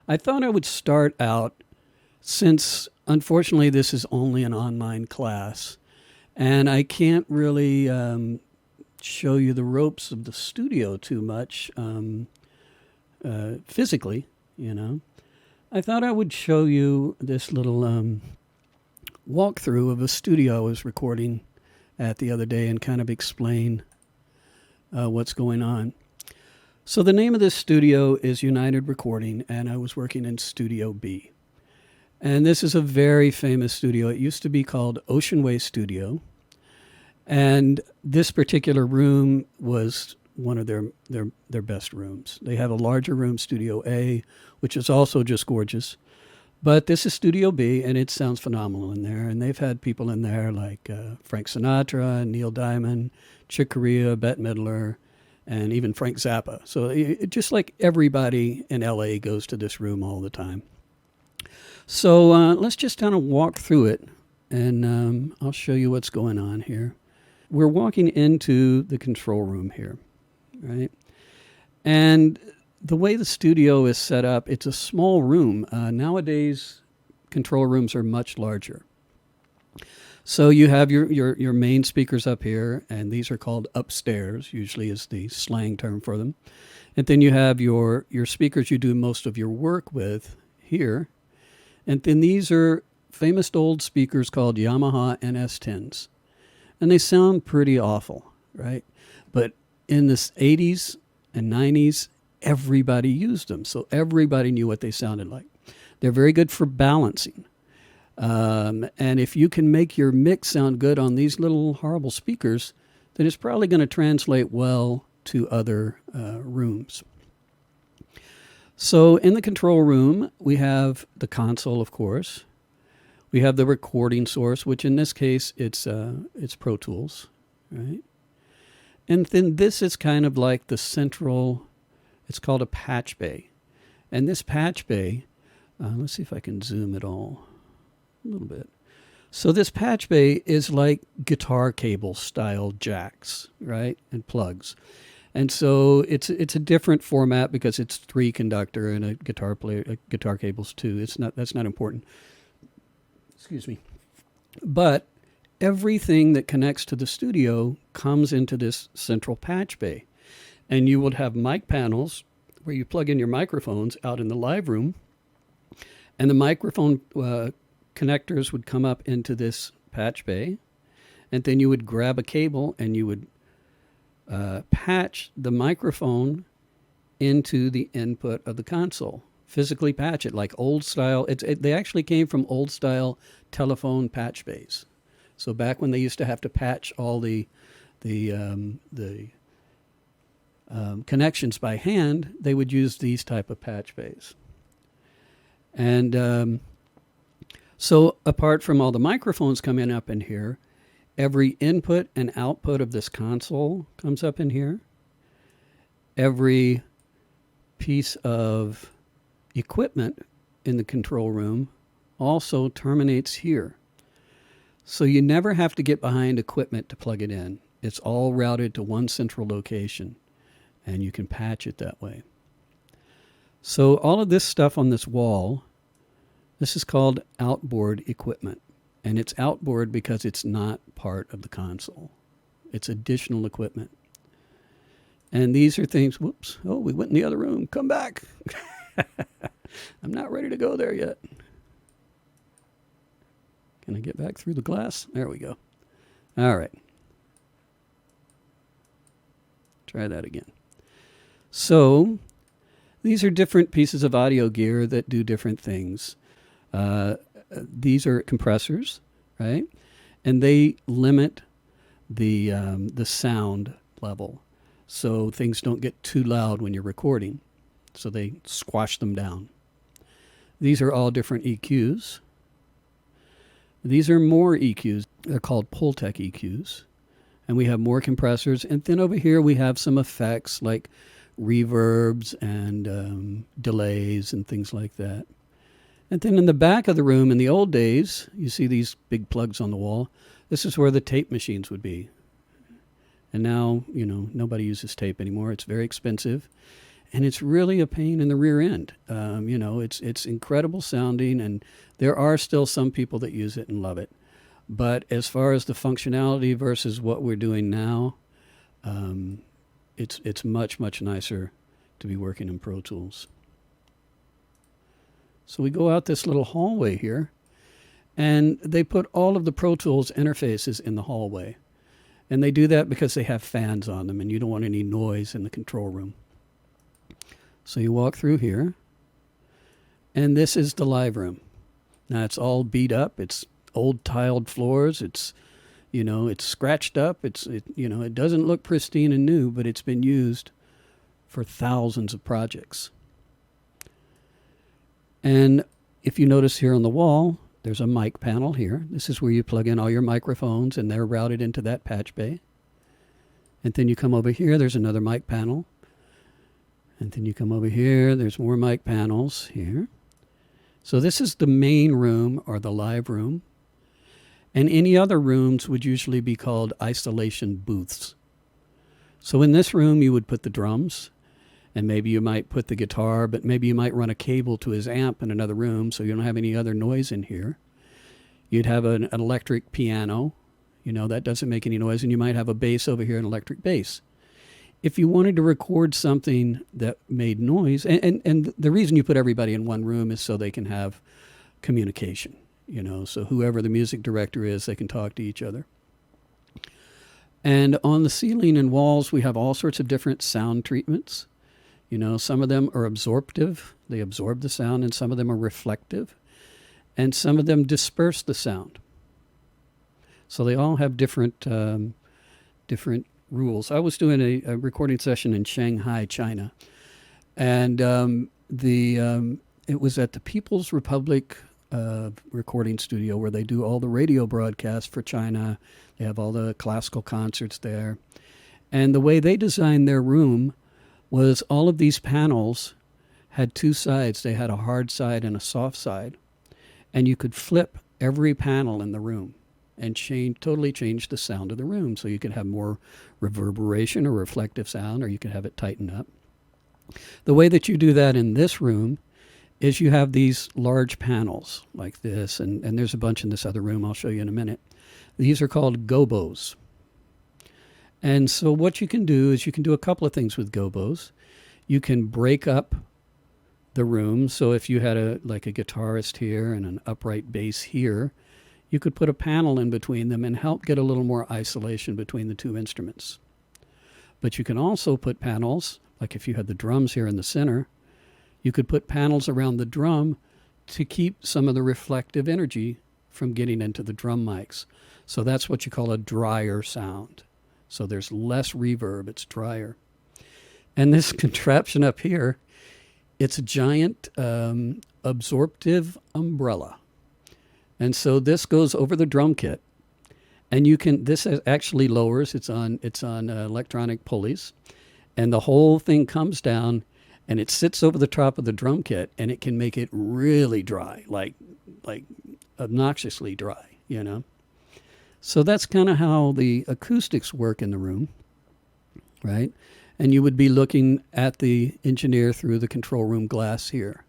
I thought I would start out, since unfortunately this is only an online class, and I can't really show you the ropes of the studio too much physically, you know. I thought I would show you this little walkthrough of a studio I was recording at the other day and kind of explain what's going on. So the name of this studio is United Recording, and I was working in Studio B. And this is a very famous studio. It used to be called Ocean Way Studio. And this particular room was one of their best rooms. They have a larger room, Studio A, which is also just gorgeous. But this is Studio B, and it sounds phenomenal in there. And they've had people in there like Frank Sinatra, Neil Diamond, Chick Corea, Bette Midler, and even Frank Zappa. So just like everybody in LA goes to this room all the time. So let's just kind of walk through it, and I'll show you what's going on here. We're walking into the control room here, right? And the way the studio is set up, it's a small room. Nowadays, control rooms are much larger. So you have your main speakers up here, and these are called upstairs, usually is the slang term for them. And then you have your speakers you do most of your work with here. And then these are famous old speakers called Yamaha NS10s. And they sound pretty awful, right? But in the 80s and 90s, everybody used them. So everybody knew what they sounded like. They're very good for balancing. And if you can make your mix sound good on these little horrible speakers, then it's probably going to translate well to other rooms. So in the control room, we have the console, of course. We have the recording source, which in this case, it's Pro Tools, right? And then this is kind of like the central, it's called a patch bay. And this patch bay, let's see if I can zoom it all a little bit. So this patch bay is like guitar cable style jacks, right? And plugs. And so it's a different format because it's 3 conductor and a guitar cable's 2. That's not important. Excuse me. But everything that connects to the studio comes into this central patch bay. And you would have mic panels where you plug in your microphones out in the live room. And the microphone connectors would come up into this patch bay. And then you would grab a cable and you would patch the microphone into the input of the console. Physically patch it like old style. They actually came from old style telephone patch bays. So back when they used to have to patch all the connections by hand, they would use these type of patch bays. And so apart from all the microphones coming up in here, every input and output of this console comes up in here. Every piece of equipment in the control room also terminates here. So you never have to get behind equipment to plug it in. It's all routed to one central location, and you can patch it that way. So all of this stuff on this wall, this is called outboard equipment. And it's outboard because it's not part of the console. It's additional equipment. And these are things, whoops, oh, we went in the other room. Come back. I'm not ready to go there yet. Can I get back through the glass? There we go. All right. Try that again. So these are different pieces of audio gear that do different things. These are compressors, right? And they limit the sound level, so things don't get too loud when you're recording. So they squash them down. These are all different EQs. These are more EQs. They're called Pultec EQs. And we have more compressors. And then over here we have some effects like reverbs and delays and things like that. And then in the back of the room, in the old days, you see these big plugs on the wall. This is where the tape machines would be. And now, nobody uses tape anymore. It's very expensive. and it's really a pain in the rear end. It's incredible sounding, and there are still some people that use it and love it. But as far as the functionality versus what we're doing now, it's much, much nicer to be working in Pro Tools. So we go out this little hallway here, and they put all of the Pro Tools interfaces in the hallway. And they do that because they have fans on them, and you don't want any noise in the control room. So you walk through here, and this is the live room. Now it's all beat up. It's old tiled floors. It's scratched up. It doesn't look pristine and new, but it's been used for thousands of projects. And if you notice here on the wall, there's a mic panel here. This is where you plug in all your microphones, and they're routed into that patch bay. And then you come over here, there's another mic panel. And then you come over here, there's more mic panels here. So this is the main room, or the live room. And any other rooms would usually be called isolation booths. So in this room, you would put the drums, and maybe you might put the guitar, but maybe you might run a cable to his amp in another room so you don't have any other noise in here. You'd have an electric piano, that doesn't make any noise, and you might have a bass over here, an electric bass. If you wanted to record something that made noise, and the reason you put everybody in one room is so they can have communication, so whoever the music director is, they can talk to each other. And on the ceiling and walls, we have all sorts of different sound treatments. Some of them are absorptive. They absorb the sound, and some of them are reflective. And some of them disperse the sound. So they all have different rules. I was doing a recording session in Shanghai, China. And it was at the People's Republic recording studio where they do all the radio broadcasts for China. They have all the classical concerts there. And the way they designed their room was all of these panels had two sides. They had a hard side and a soft side. And you could flip every panel in the room and totally change the sound of the room. So you could have more reverberation or reflective sound, or you could have it tighten up. The way that you do that in this room is you have these large panels like this, and there's a bunch in this other room I'll show you in a minute. These are called gobos. And so what you can do is you can do a couple of things with gobos. You can break up the room. So if you had a guitarist here and an upright bass here, you could put a panel in between them and help get a little more isolation between the two instruments. But you can also put panels, like if you had the drums here in the center, you could put panels around the drum to keep some of the reflective energy from getting into the drum mics. So that's what you call a drier sound. So there's less reverb, it's drier. And this contraption up here, it's a giant absorptive umbrella. And so this goes over the drum kit. And this actually lowers, it's on electronic pulleys. And the whole thing comes down and it sits over the top of the drum kit, and it can make it really dry, like obnoxiously dry, So that's kind of how the acoustics work in the room, right? And you would be looking at the engineer through the control room glass here.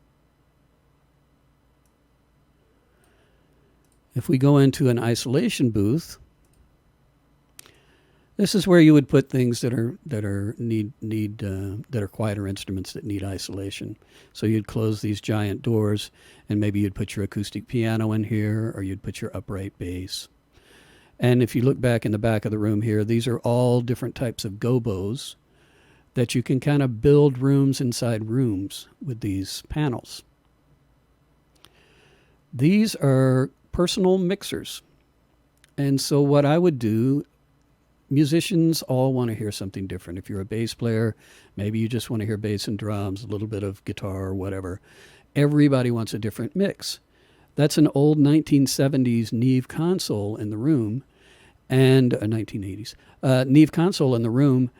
If we go into an isolation booth, this is where you would put things that are quieter instruments that need isolation. So you'd close these giant doors, and maybe you'd put your acoustic piano in here, or you'd put your upright bass. And if you look back in the back of the room here, these are all different types of gobos that you can kind of build rooms inside rooms with these panels. These are personal mixers. And so what I would do, musicians all want to hear something different. If you're a bass player, maybe you just want to hear bass and drums, a little bit of guitar or whatever. Everybody wants a different mix. That's an old 1970s Neve console in the room, and 1980s Neve console in the room,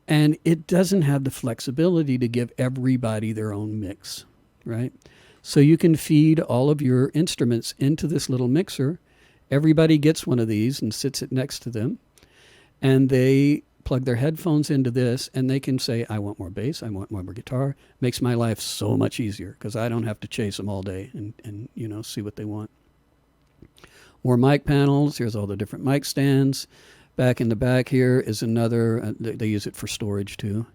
and it doesn't have the flexibility to give everybody their own mix, right? So you can feed all of your instruments into this little mixer. Everybody gets one of these and sits it next to them, and they plug their headphones into this, and they can say, I want more bass, I want more guitar. Makes my life so much easier because I don't have to chase them all day and see what they want. More mic panels. Here's all the different mic stands. Back in the back here is another, they use it for storage too.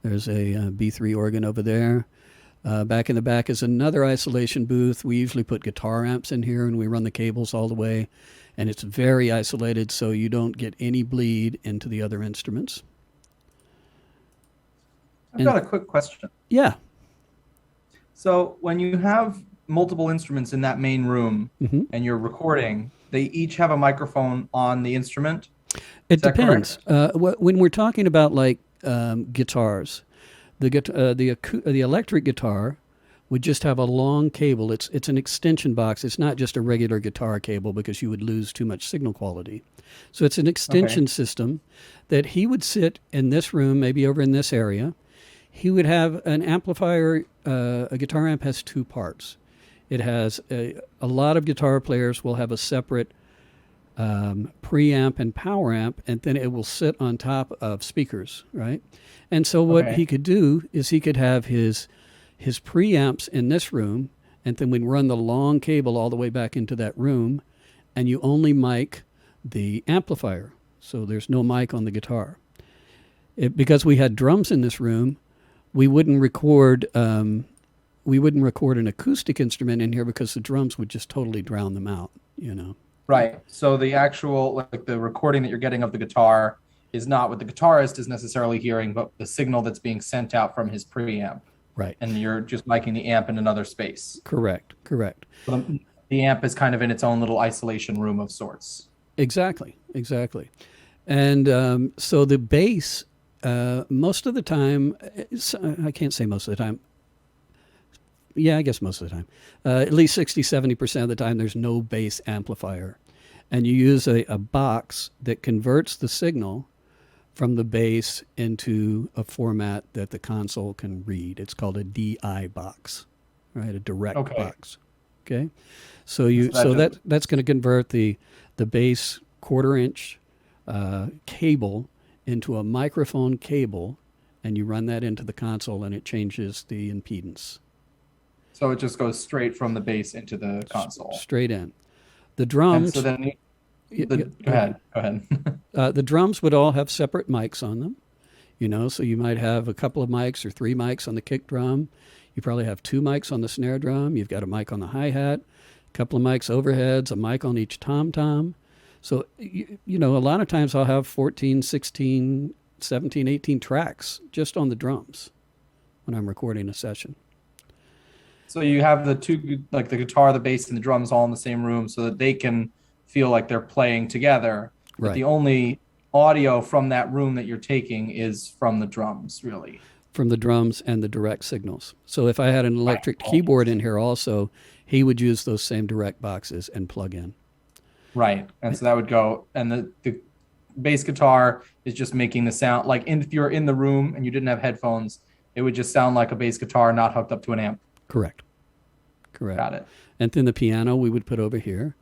There's a B3 organ over there. Back in the back is another isolation booth. We usually put guitar amps in here, and we run the cables all the way. And it's very isolated, so you don't get any bleed into the other instruments. I've got a quick question. Yeah. So when you have multiple instruments in that main room and you're recording, they each have a microphone on the instrument? It depends. When we're talking about like guitars, the electric guitar would just have a long cable. It's an extension box. It's not just a regular guitar cable because you would lose too much signal quality. So it's an extension system that he would sit in this room, maybe over in this area. He would have an amplifier. A guitar amp has two parts. It has a lot of guitar players will have a separate preamp and power amp, and then it will sit on top of speakers, right? And so what he could do is he could have his preamps in this room, and then we'd run the long cable all the way back into that room, and you only mic the amplifier. So there's no mic on the guitar. Because we had drums in this room, we wouldn't record an acoustic instrument in here because the drums would just totally drown them out, Right. So the actual, like the recording that you're getting of the guitar is not what the guitarist is necessarily hearing, but the signal that's being sent out from his preamp. Right. And you're just miking the amp in another space. Correct. So the amp is kind of in its own little isolation room of sorts. Exactly. And so the bass, most of the time, I can't say most of the time. Yeah, I guess most of the time. At least 60-70% of the time, there's no bass amplifier. And you use a box that converts the signal from the bass into a format that the console can read. It's called a DI box, right? A direct box. Okay. So that's going to convert the bass quarter-inch cable into a microphone cable, and you run that into the console, and it changes the impedance. So it just goes straight from the bass into the console. Straight in. The drums. And so then go ahead. The drums would all have separate mics on them, so you might have a couple of mics or 3 mics on the kick drum. You probably have 2 mics on the snare drum. You've got a mic on the hi-hat, a couple of mics overheads, a mic on each tom-tom. So, a lot of times I'll have 14, 16, 17, 18 tracks just on the drums when I'm recording a session. So you have the two, like the guitar, the bass, and the drums all in the same room so that they can feel like they're playing together. Right. But the only audio from that room that you're taking is from the drums, really. From the drums and the direct signals. So if I had an electric keyboard in here also, he would use those same direct boxes and plug in. Right. And so that would go, and the bass guitar is just making the sound, like if you're in the room and you didn't have headphones, it would just sound like a bass guitar not hooked up to an amp. Correct. Got it. And then the piano we would put over here.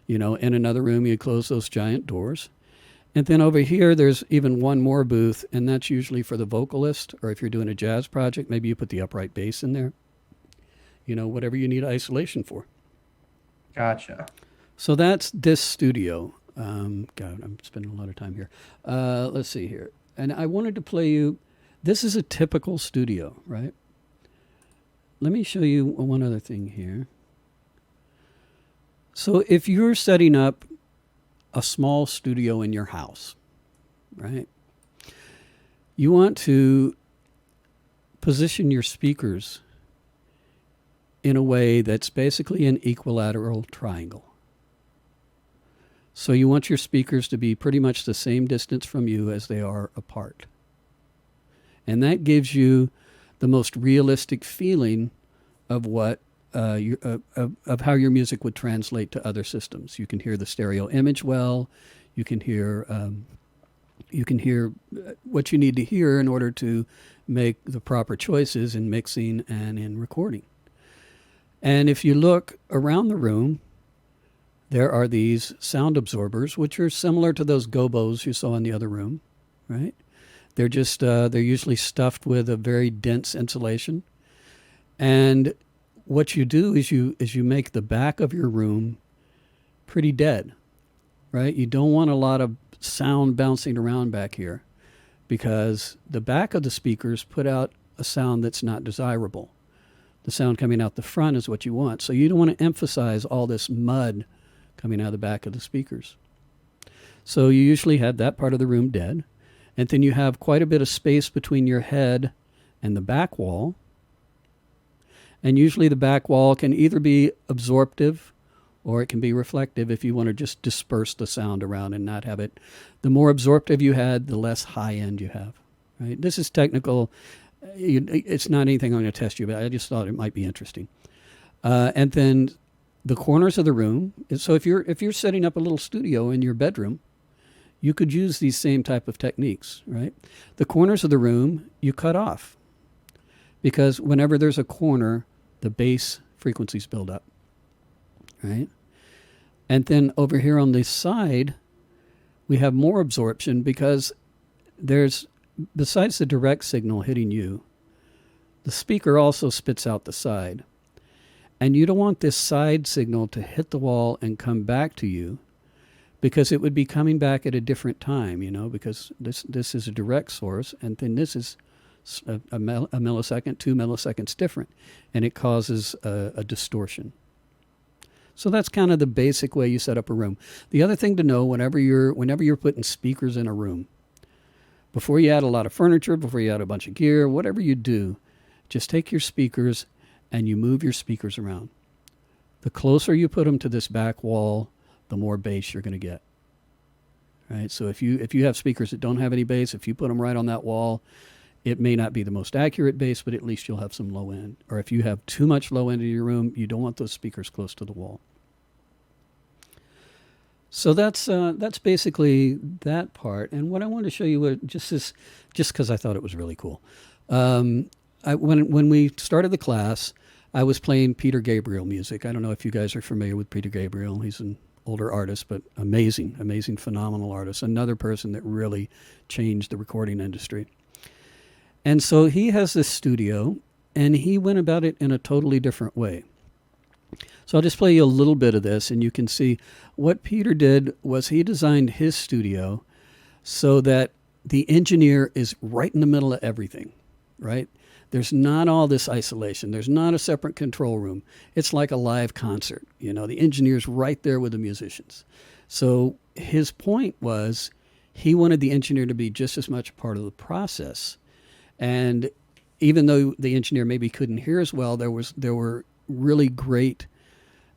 In another room, you close those giant doors. And then over here, there's even one more booth, and that's usually for the vocalist, or if you're doing a jazz project, maybe you put the upright bass in there. Whatever you need isolation for. Gotcha. So that's this studio. God, I'm spending a lot of time here. Let's see here. And I wanted to play you, this is a typical studio, right? Let me show you one other thing here. So if you're setting up a small studio in your house, right? You want to position your speakers in a way that's basically an equilateral triangle. So you want your speakers to be pretty much the same distance from you as they are apart. And that gives you the most realistic feeling of what of how your music would translate to other systems. You can hear the stereo image well. You can hear what you need to hear in order to make the proper choices in mixing and in recording. And if you look around the room, there are these sound absorbers, which are similar to those gobos you saw in the other room, right? They're just they're usually stuffed with a very dense insulation. And what you do is you make the back of your room pretty dead, right? You don't want a lot of sound bouncing around back here because the back of the speakers put out a sound that's not desirable. The sound coming out the front is what you want. So you don't want to emphasize all this mud coming out of the back of the speakers. So you usually have that part of the room dead. And then you have quite a bit of space between your head and the back wall. And usually the back wall can either be absorptive or it can be reflective if you want to just disperse the sound around and not have it. The more absorptive you had, the less high end you have. Right? This is technical. It's not anything I'm going to test you, but I just thought it might be interesting. And then the corners of the room. So if you're setting up a little studio in your bedroom, you could use these same type of techniques, right? The corners of the room you cut off because whenever there's a corner, the bass frequencies build up, right? And then over here on this side, we have more absorption because there's, besides the direct signal hitting you, the speaker also spits out the side. And you don't want this side signal to hit the wall and come back to you because it would be coming back at a different time, because this is a direct source, and then this is a millisecond, 2 milliseconds different, and it causes a distortion. So that's kind of the basic way you set up a room. The other thing to know whenever you're putting speakers in a room, before you add a lot of furniture, before you add a bunch of gear, whatever you do, just take your speakers and you move your speakers around. The closer you put them to this back wall, the more bass you're going to get. Right? So if you have speakers that don't have any bass, if you put them right on that wall, it may not be the most accurate bass, but at least you'll have some low end. Or if you have too much low end in your room, you don't want those speakers close to the wall. So that's basically that part. And what I wanted to show you just because I thought it was really cool. When we started the class, I was playing Peter Gabriel music. I don't know if you guys are familiar with Peter Gabriel. He's an older artist, but amazing, phenomenal artist. Another person that really changed the recording industry. And so he has this studio, and he went about it in a totally different way. So I'll just play you a little bit of this, and you can see what Peter did was he designed his studio so that the engineer is right in the middle of everything, right? There's not all this isolation. There's not a separate control room. It's like a live concert. The engineer's right there with the musicians. So his point was he wanted the engineer to be just as much a part of the process. And even though the engineer maybe couldn't hear as well, there were really great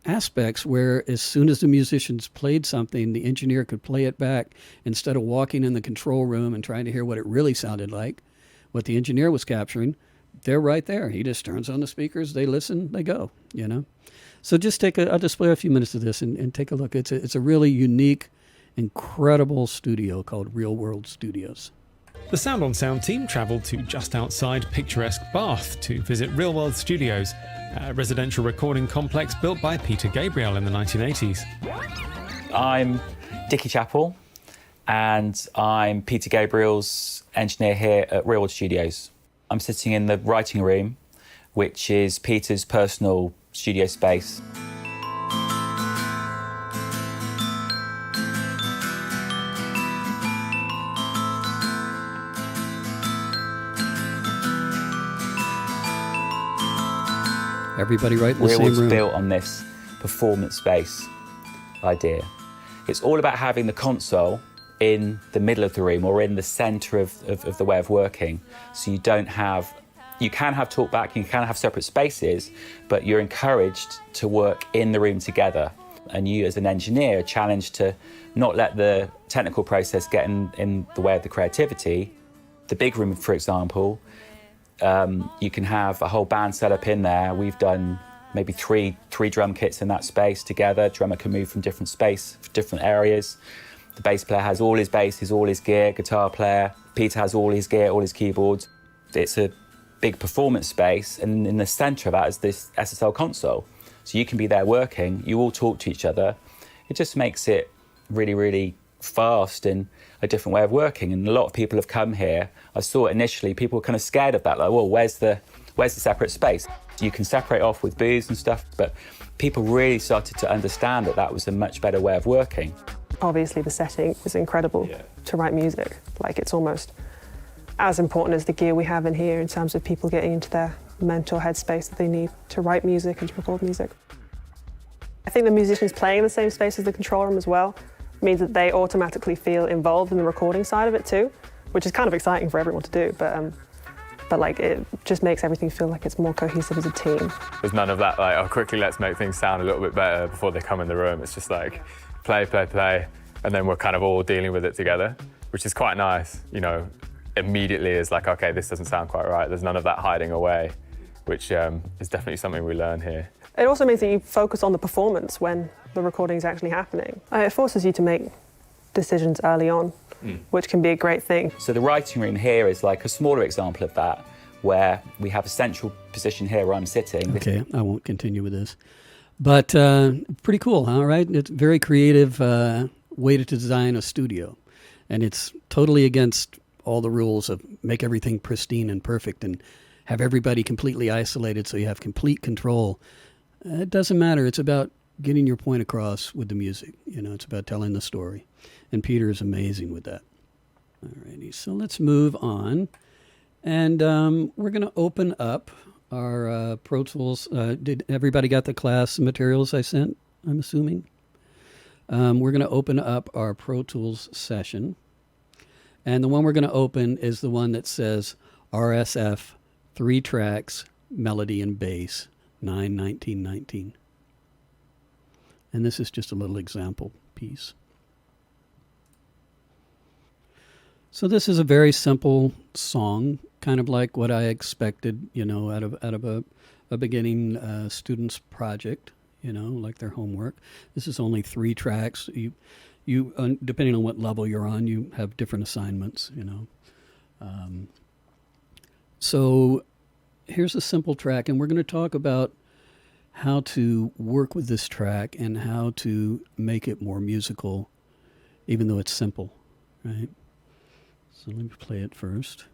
aspects where as soon as the musicians played something, the engineer could play it back instead of walking in the control room and trying to hear what it really sounded like, what the engineer was capturing. They're right there. He just turns on the speakers, they listen, they go, So just I'll just play a few minutes of this and take a look. It's a really unique, incredible studio called Real World Studios. The Sound on Sound team travelled to just outside picturesque Bath to visit Real World Studios, a residential recording complex built by Peter Gabriel in the 1980s. I'm Dickie Chappell, and I'm Peter Gabriel's engineer here at Real World Studios. I'm sitting in the writing room, which is Peter's personal studio space. Everybody right in the Real same World's room. built on this performance space idea. It's all about having the console in the middle of the room or in the centre of the way of working. So you can have talkback, you can have separate spaces, but you're encouraged to work in the room together. And you as an engineer are challenged to not let the technical process get in the way of the creativity. The big room, for example, you can have a whole band set up in there. We've done maybe three drum kits in that space together. Drummer can move from different areas. The bass player has all his basses, all his gear, guitar player. Peter has all his gear, all his keyboards. It's a big performance space, and in the centre of that is this SSL console. So you can be there working, you all talk to each other. It just makes it really, really fast, and a different way of working. And a lot of people have come here. I saw it initially, people were kind of scared of that, like, well, where's the separate space? You can separate off with booths and stuff, but people really started to understand that that was a much better way of working. Obviously, the setting is incredible to write music. Like, it's almost as important as the gear we have in here in terms of people getting into their mental headspace that they need to write music and to record music. I think the musicians playing in the same space as the control room as well means that they automatically feel involved in the recording side of it too, which is kind of exciting for everyone to do, but like, it just makes everything feel like it's more cohesive as a team. There's none of that, like, oh, quickly let's make things sound a little bit better before they come in the room. It's just like, play, play, play, and then we're kind of all dealing with it together, which is quite nice. You know, immediately is like, okay, this doesn't sound quite right. There's none of that hiding away, which is definitely something we learn here. It also means that you focus on the performance when the recording is actually happening. It forces you to make decisions early on, which can be a great thing. So the writing room here is like a smaller example of that, where we have a central position here where I'm sitting. Okay, I won't continue with this. But pretty cool, huh? Right? It's a very creative way to design a studio. And it's totally against all the rules of make everything pristine and perfect and have everybody completely isolated so you have complete control. It doesn't matter. It's about getting your point across with the music. You know, it's about telling the story. And Peter is amazing with that. Alrighty, so let's move on. And we're going to open up our Pro Tools. Did everybody got the class materials I sent, I'm assuming? We're going to open up our Pro Tools session. And the one we're going to open is the one that says RSF, 3 tracks, melody and bass, 9-19-19. And this is just a little example piece. So this is a very simple song, kind of like what I expected, you know, out of a beginning student's project, you know, like their homework. This is only 3 tracks. You depending on what level you're on, you have different assignments, you know. So here's a simple track, and we're going to talk about how to work with this track and how to make it more musical, even though it's simple, right? So let me play it first.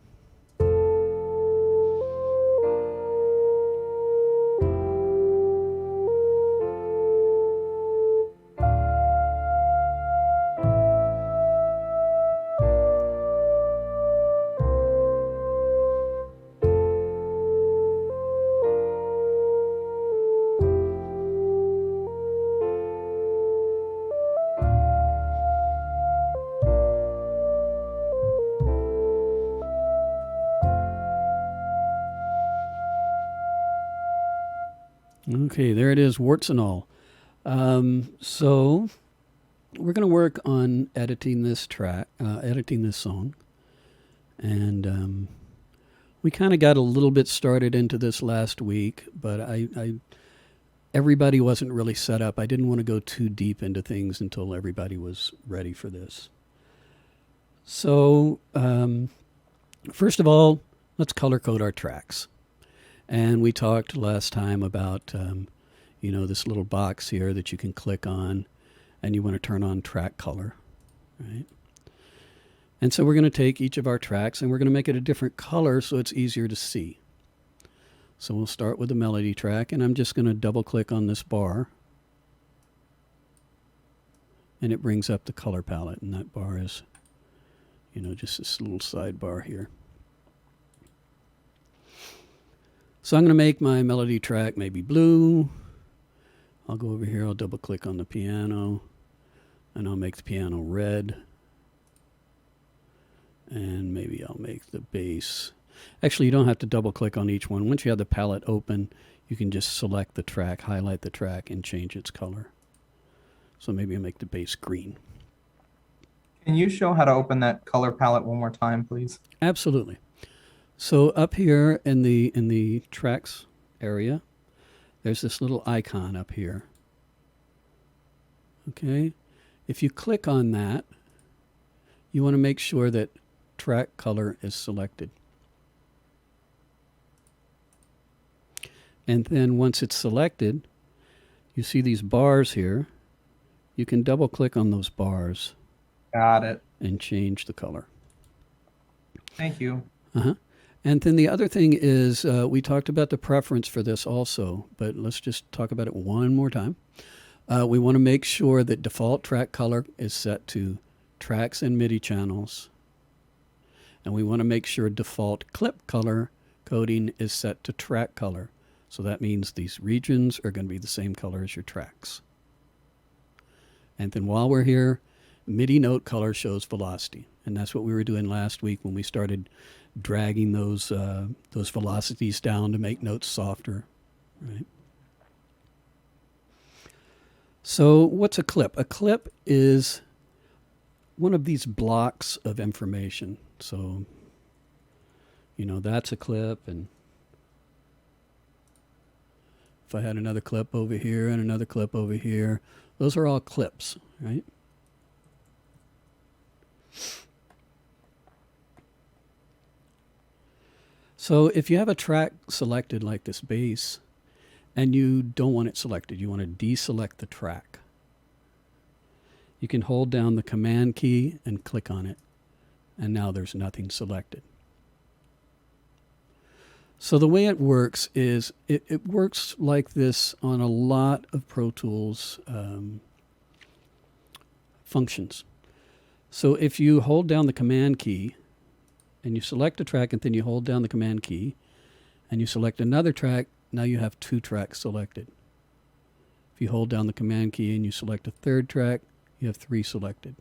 Okay, there it is, warts and all. So we're going to work on editing this track, editing this song. And we kind of got a little bit started into this last week, but everybody wasn't really set up. I didn't want to go too deep into things until everybody was ready for this. So first of all, let's color code our tracks. And we talked last time about, you know, this little box here that you can click on, and you want to turn on track color, right? And so we're going to take each of our tracks, and we're going to make it a different color so it's easier to see. So we'll start with the melody track, and I'm just going to double-click on this bar, and it brings up the color palette, and that bar is, you know, just this little sidebar here. So I'm going to make my melody track maybe blue. I'll go over here, I'll double click on the piano, and I'll make the piano red. And maybe I'll make the bass. Actually, you don't have to double click on each one. Once you have the palette open, you can just select the track, highlight the track, and change its color. So maybe I'll make the bass green. Can you show how to open that color palette one more time, please? Absolutely. So up here in the tracks area, there's this little icon up here. Okay? If you click on that, you want to make sure that track color is selected. And then once it's selected, you see these bars here. You can double click on those bars. Got it. and change the color. Thank you. Uh-huh. And then the other thing is, we talked about the preference for this also, but let's just talk about it one more time. We want to make sure that default track color is set to tracks and MIDI channels. And we want to make sure default clip color coding is set to track color. So that means these regions are going to be the same color as your tracks. And then while we're here, MIDI note color shows velocity. And that's what we were doing last week when we started dragging those velocities down to make notes softer, right? So what's a clip? A clip is one of these blocks of information. So, that's a clip, and if I had another clip over here and another clip over here, those are all clips, right? So if you have a track selected like this bass, and you don't want it selected, you want to deselect the track, you can hold down the Command key and click on it, and now there's nothing selected. So the way it works is it works like this on a lot of Pro Tools functions. So if you hold down the Command key and you select a track, and then you hold down the Command key and you select another track, now you have 2 tracks selected. If you hold down the Command key and you select a third track, you have 3 selected.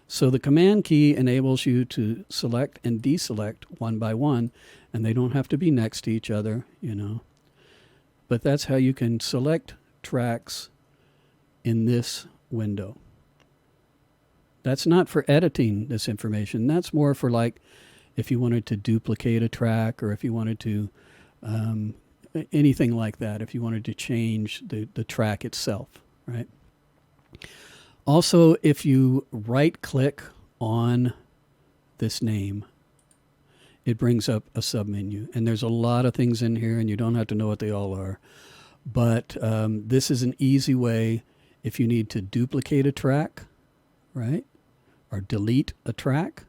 So the Command key enables you to select and deselect one by one, and they don't have to be next to each other, But that's how you can select tracks in this window. That's not for editing this information. That's more for like if you wanted to duplicate a track, or if you wanted to anything like that, if you wanted to change the track itself, right? Also, if you right-click on this name, it brings up a submenu. And there's a lot of things in here, and you don't have to know what they all are. But this is an easy way if you need to duplicate a track, right? Or delete a track.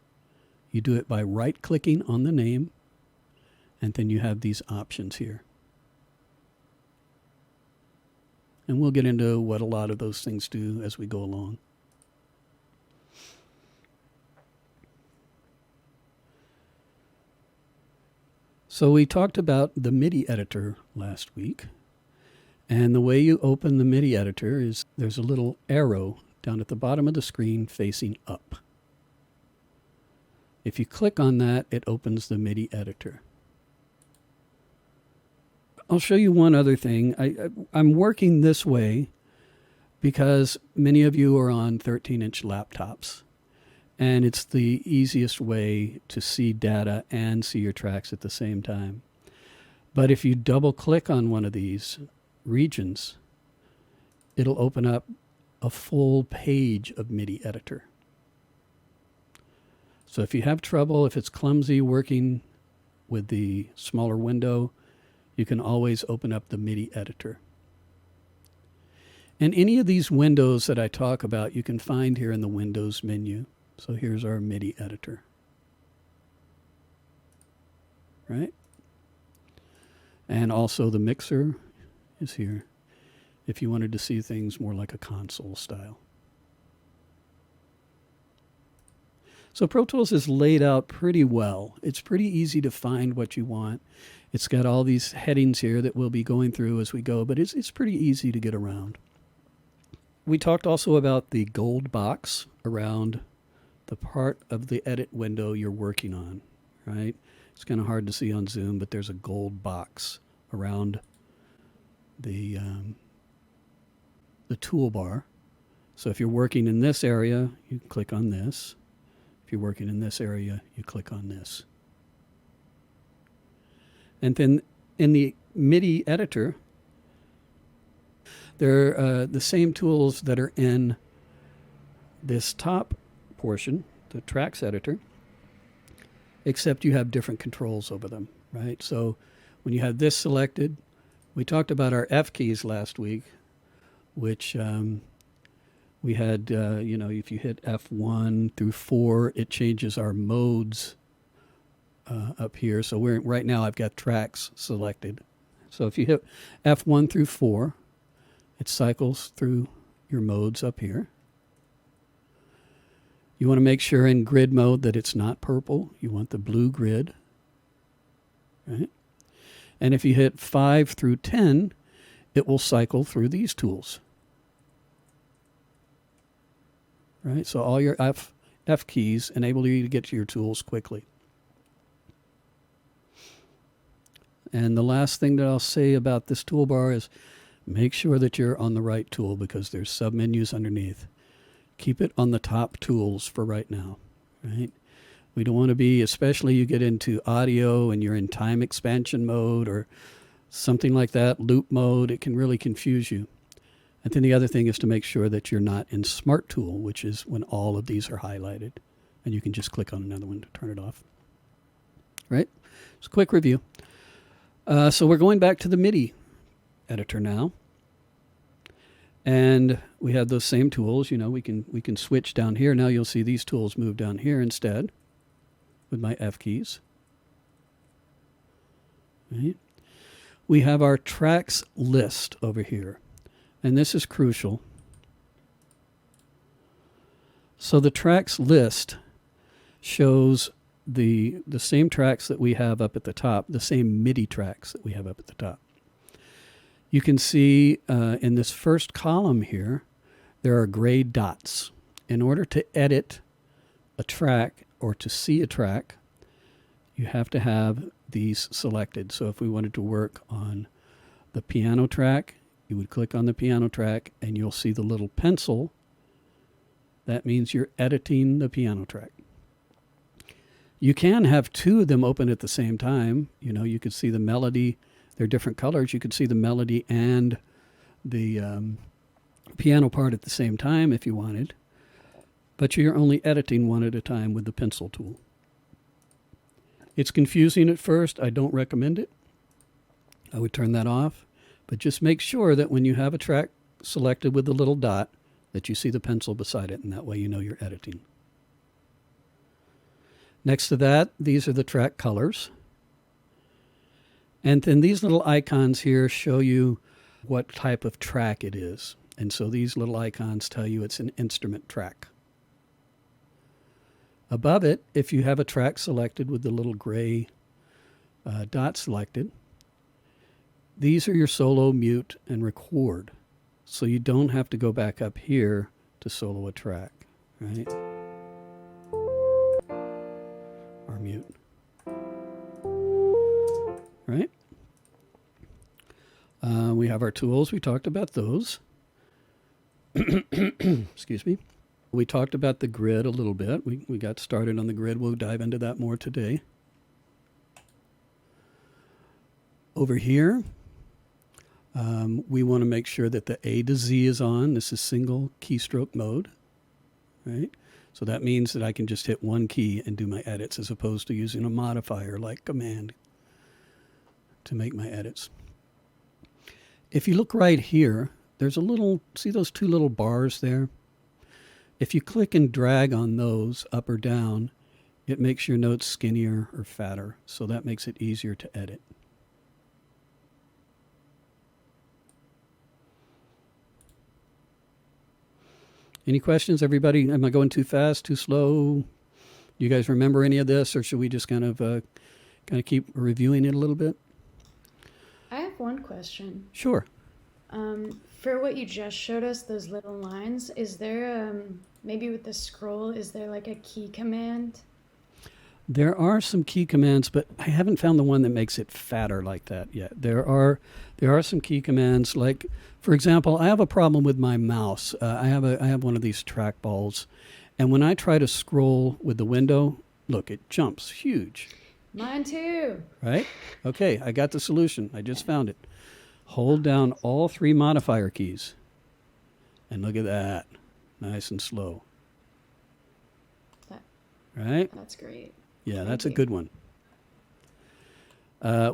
You do it by right-clicking on the name, and then you have these options here. And we'll get into what a lot of those things do as we go along. So we talked about the MIDI editor last week. And the way you open the MIDI editor is there's a little arrow down at the bottom of the screen facing up. If you click on that, it opens the MIDI editor. I'll show you one other thing. I'm working this way because many of you are on 13-inch laptops, and it's the easiest way to see data and see your tracks at the same time. But if you double-click on one of these regions, it'll open up a full page of MIDI editor. So if you have trouble, if it's clumsy working with the smaller window, you can always open up the MIDI editor. And any of these windows that I talk about, you can find here in the Windows menu. So here's our MIDI editor. Right? And also the mixer is here if you wanted to see things more like a console style. So Pro Tools is laid out pretty well. It's pretty easy to find what you want. It's got all these headings here that we'll be going through as we go, but it's pretty easy to get around. We talked also about the gold box around the part of the edit window you're working on, right? It's kind of hard to see on Zoom, but there's a gold box around the toolbar. So if you're working in this area, you click on this. If you're working in this area, you click on this. And then in the MIDI editor, they're the same tools that are in this top portion, the tracks editor, except you have different controls over them, right? So when you have this selected, we talked about our F keys last week, which We had, if you hit F1 through 4, it changes our modes up here. So right now I've got tracks selected. So if you hit F1 through 4, it cycles through your modes up here. You want to make sure in grid mode that it's not purple. You want the blue grid. Right? And if you hit 5 through 10, it will cycle through these tools. Right? So all your F keys enable you to get to your tools quickly. And the last thing that I'll say about this toolbar is make sure that you're on the right tool because there's submenus underneath. Keep it on the top tools for right now, right? We don't want to be, especially you get into audio and you're in time expansion mode or something like that, loop mode, it can really confuse you. And then the other thing is to make sure that you're not in Smart Tool, which is when all of these are highlighted. And you can just click on another one to turn it off. Right? It's a quick review. So we're going back to the MIDI editor now. And we have those same tools. We can switch down here. Now you'll see these tools move down here instead with my F keys. Right? We have our tracks list over here. And this is crucial. So the tracks list shows the same tracks that we have up at the top, the same MIDI tracks that we have up at the top. You can see in this first column here, there are gray dots. In order to edit a track or to see a track, you have to have these selected. So if we wanted to work on the piano track, you would click on the piano track and you'll see the little pencil. That means you're editing the piano track. You can have two of them open at the same time. You could see the melody. They're different colors. You could see the melody and the piano part at the same time if you wanted. But you're only editing one at a time with the pencil tool. It's confusing at first. I don't recommend it. I would turn that off. But just make sure that when you have a track selected with the little dot, that you see the pencil beside it, and that way you know you're editing. Next to that, these are the track colors. And then these little icons here show you what type of track it is. And so these little icons tell you it's an instrument track. Above it, if you have a track selected with the little gray dot selected, these are your solo, mute, and record. So you don't have to go back up here to solo a track, right? Or mute. Right? We have our tools. We talked about those. Excuse me. We talked about the grid a little bit. We got started on the grid. We'll dive into that more today. Over here, we want to make sure that the A to Z is on. This is single keystroke mode, right? So that means that I can just hit one key and do my edits as opposed to using a modifier like Command to make my edits. If you look right here, there's a little, see those two little bars there? If you click and drag on those up or down, it makes your notes skinnier or fatter. So that makes it easier to edit. Any questions, everybody? Am I going too fast, too slow? Do you guys remember any of this, or should we just kind of keep reviewing it a little bit? I have one question. Sure. For what you just showed us, those little lines, is there, maybe with the scroll, is there like a key command? There are some key commands, but I haven't found the one that makes it fatter like that yet. There are some key commands, like, for example, I have a problem with my mouse. I have one of these trackballs, and when I try to scroll with the window, look, it jumps huge. Mine too. Right? Okay, I got the solution. I just found it. Hold down all three modifier keys, and look at that, nice and slow. Right? That's great. Yeah, that's a good one.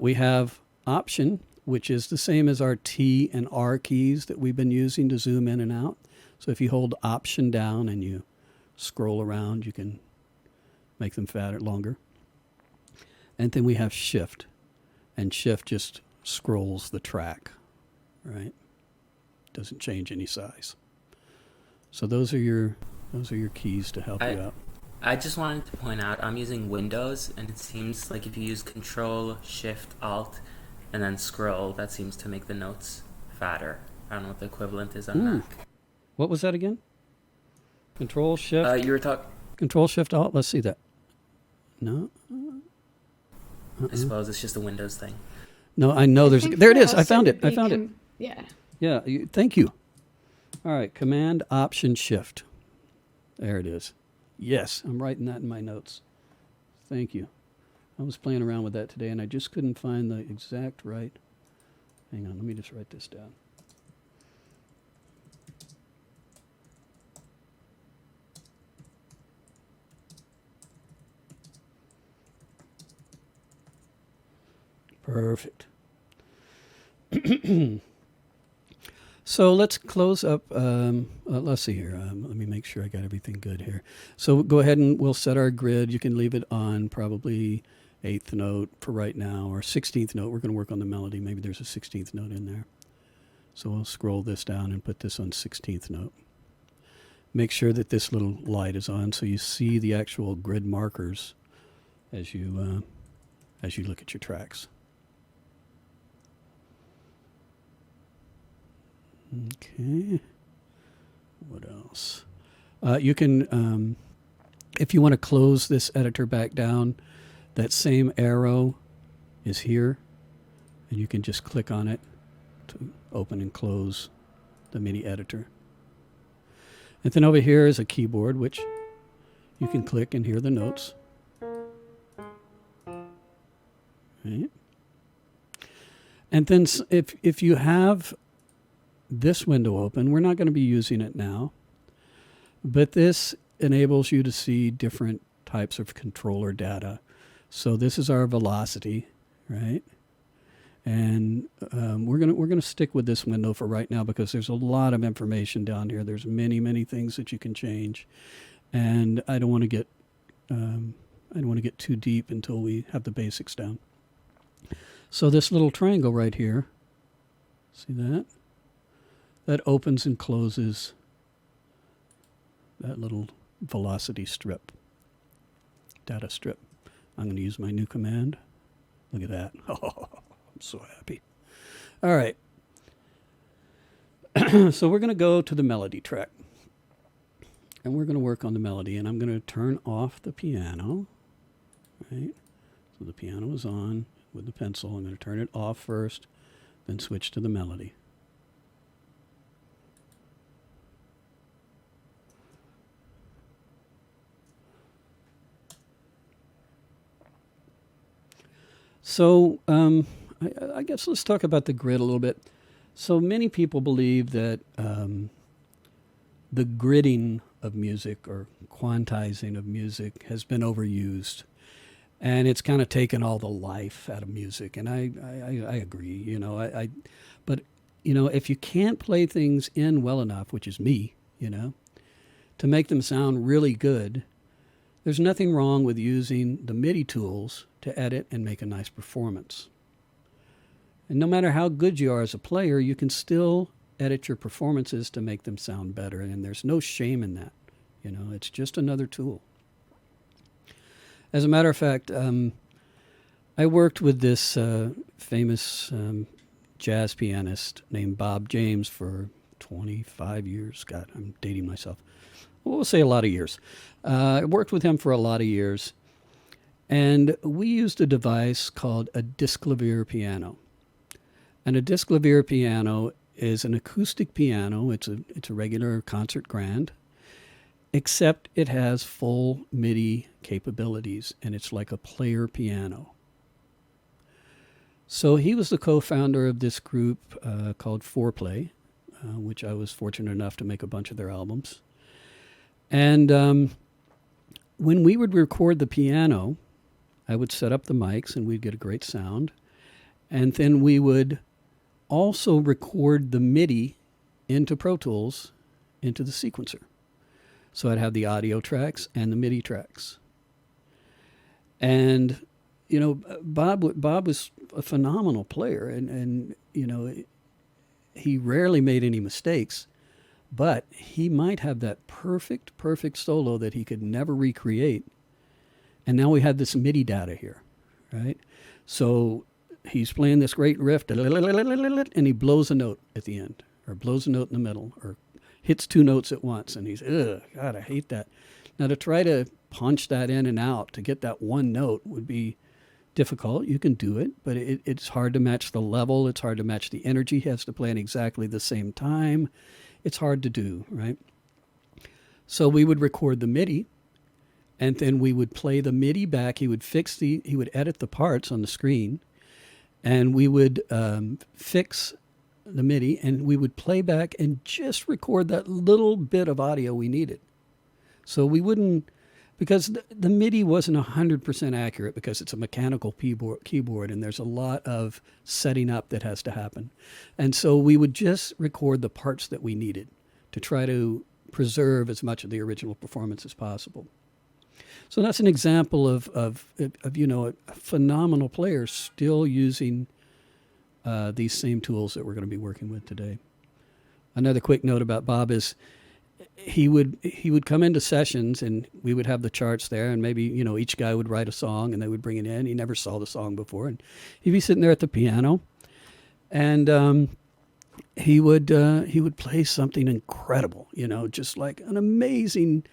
We have Option, which is the same as our T and R keys that we've been using to zoom in and out. So if you hold Option down and you scroll around, you can make them fatter, longer. And then we have Shift, and Shift just scrolls the track, right? Doesn't change any size. So those are your keys to help you out. I just wanted to point out I'm using Windows, and it seems like if you use Control, Shift, Alt, and then scroll, that seems to make the notes fatter. I don't know what the equivalent is on Mac. What was that again? Control Shift. You were talking. Control Shift Alt. Let's see that. No. I suppose it's just a Windows thing. No, I know there it is. I found it. Yeah. Yeah. Thank you. All right. Command Option Shift. There it is. Yes, I'm writing that in my notes. Thank you. I was playing around with that today, and I just couldn't find the exact right. Hang on. Let me just write this down. Perfect. So let's close up. Let's see here. Let me make sure I got everything good here. So go ahead and we'll set our grid. You can leave it on probably 8th note for right now, or 16th note. We're going to work on the melody. Maybe there's a 16th note in there. So we'll scroll this down and put this on 16th note. Make sure that this little light is on so you see the actual grid markers as you look at your tracks. Okay. What else? You can, if you want to close this editor back down, that same arrow is here, and you can just click on it to open and close the MIDI editor. And then over here is a keyboard, which you can click and hear the notes. Right. And then if you have this window open, we're not going to be using it now, but this enables you to see different types of controller data. So this is our velocity, right? And we're gonna stick with this window for right now because there's a lot of information down here. There's many things that you can change, and I don't want to get too deep until we have the basics down. So this little triangle right here, see that? That opens and closes that little velocity strip, data strip. I'm going to use my new command. Look at that. Oh, I'm so happy. All right. So we're going to go to the melody track. And we're going to work on the melody. And I'm going to turn off the piano. Right? So the piano is on with the pencil. I'm going to turn it off first, then switch to the melody. So I guess let's talk about the grid a little bit. So many people believe that the gridding of music or quantizing of music has been overused, and it's kind of taken all the life out of music. And I agree. You know, but you know, if you can't play things in well enough, which is me, you know, to make them sound really good, there's nothing wrong with using the MIDI tools to edit and make a nice performance. And no matter how good you are as a player, you can still edit your performances to make them sound better. And there's no shame in that. You know, it's just another tool. As a matter of fact, I worked with this famous jazz pianist named Bob James for 25 years. God, I'm dating myself. Well, we'll say a lot of years. I worked with him for a lot of years. And we used a device called a Disklavier piano. And a Disklavier piano is an acoustic piano. It's a regular concert grand, except it has full MIDI capabilities, and it's like a player piano. So he was the co-founder of this group called Foreplay, which I was fortunate enough to make a bunch of their albums. And when we would record the piano, I would set up the mics and we'd get a great sound. And then we would also record the MIDI into Pro Tools into the sequencer. So I'd have the audio tracks and the MIDI tracks. And, you know, Bob was a phenomenal player, and you know, he rarely made any mistakes, but he might have that perfect solo that he could never recreate. And now we have this MIDI data here, right? So he's playing this great riff, and he blows a note at the end, or blows a note in the middle, or hits two notes at once, and he's, ugh, God, I hate that. Now, to try to punch that in and out to get that one note would be difficult. You can do it, but it's hard to match the level. It's hard to match the energy. He has to play in exactly the same time. It's hard to do, right? So we would record the MIDI, and then we would play the MIDI back. He would edit the parts on the screen, and we would fix the MIDI, and we would play back and just record that little bit of audio we needed. So we wouldn't, because the MIDI wasn't 100% accurate because it's a mechanical keyboard, and there's a lot of setting up that has to happen. And so we would just record the parts that we needed to try to preserve as much of the original performance as possible. So that's an example of you know, a phenomenal player still using these same tools that we're going to be working with today. Another quick note about Bob is he would come into sessions, and we would have the charts there, and maybe, you know, each guy would write a song and they would bring it in. He never saw the song before, and he'd be sitting there at the piano, and he would play something incredible, you know, just like an amazing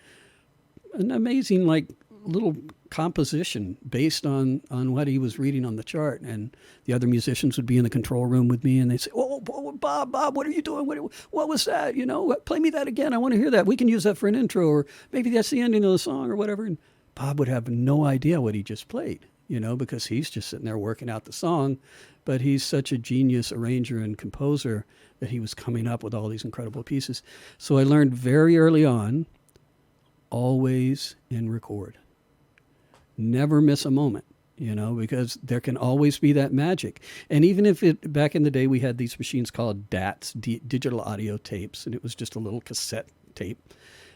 like little composition based on what he was reading on the chart. And the other musicians would be in the control room with me, and they'd say, oh, Bob, what are you doing? What was that? You know, play me that again. I want to hear that. We can use that for an intro, or maybe that's the ending of the song or whatever. And Bob would have no idea what he just played, you know, because he's just sitting there working out the song. But he's such a genius arranger and composer that he was coming up with all these incredible pieces. So I learned very early on, always in record. Never miss a moment, you know, because there can always be that magic. And even if back in the day, we had these machines called DATs, digital audio tapes, and it was just a little cassette tape.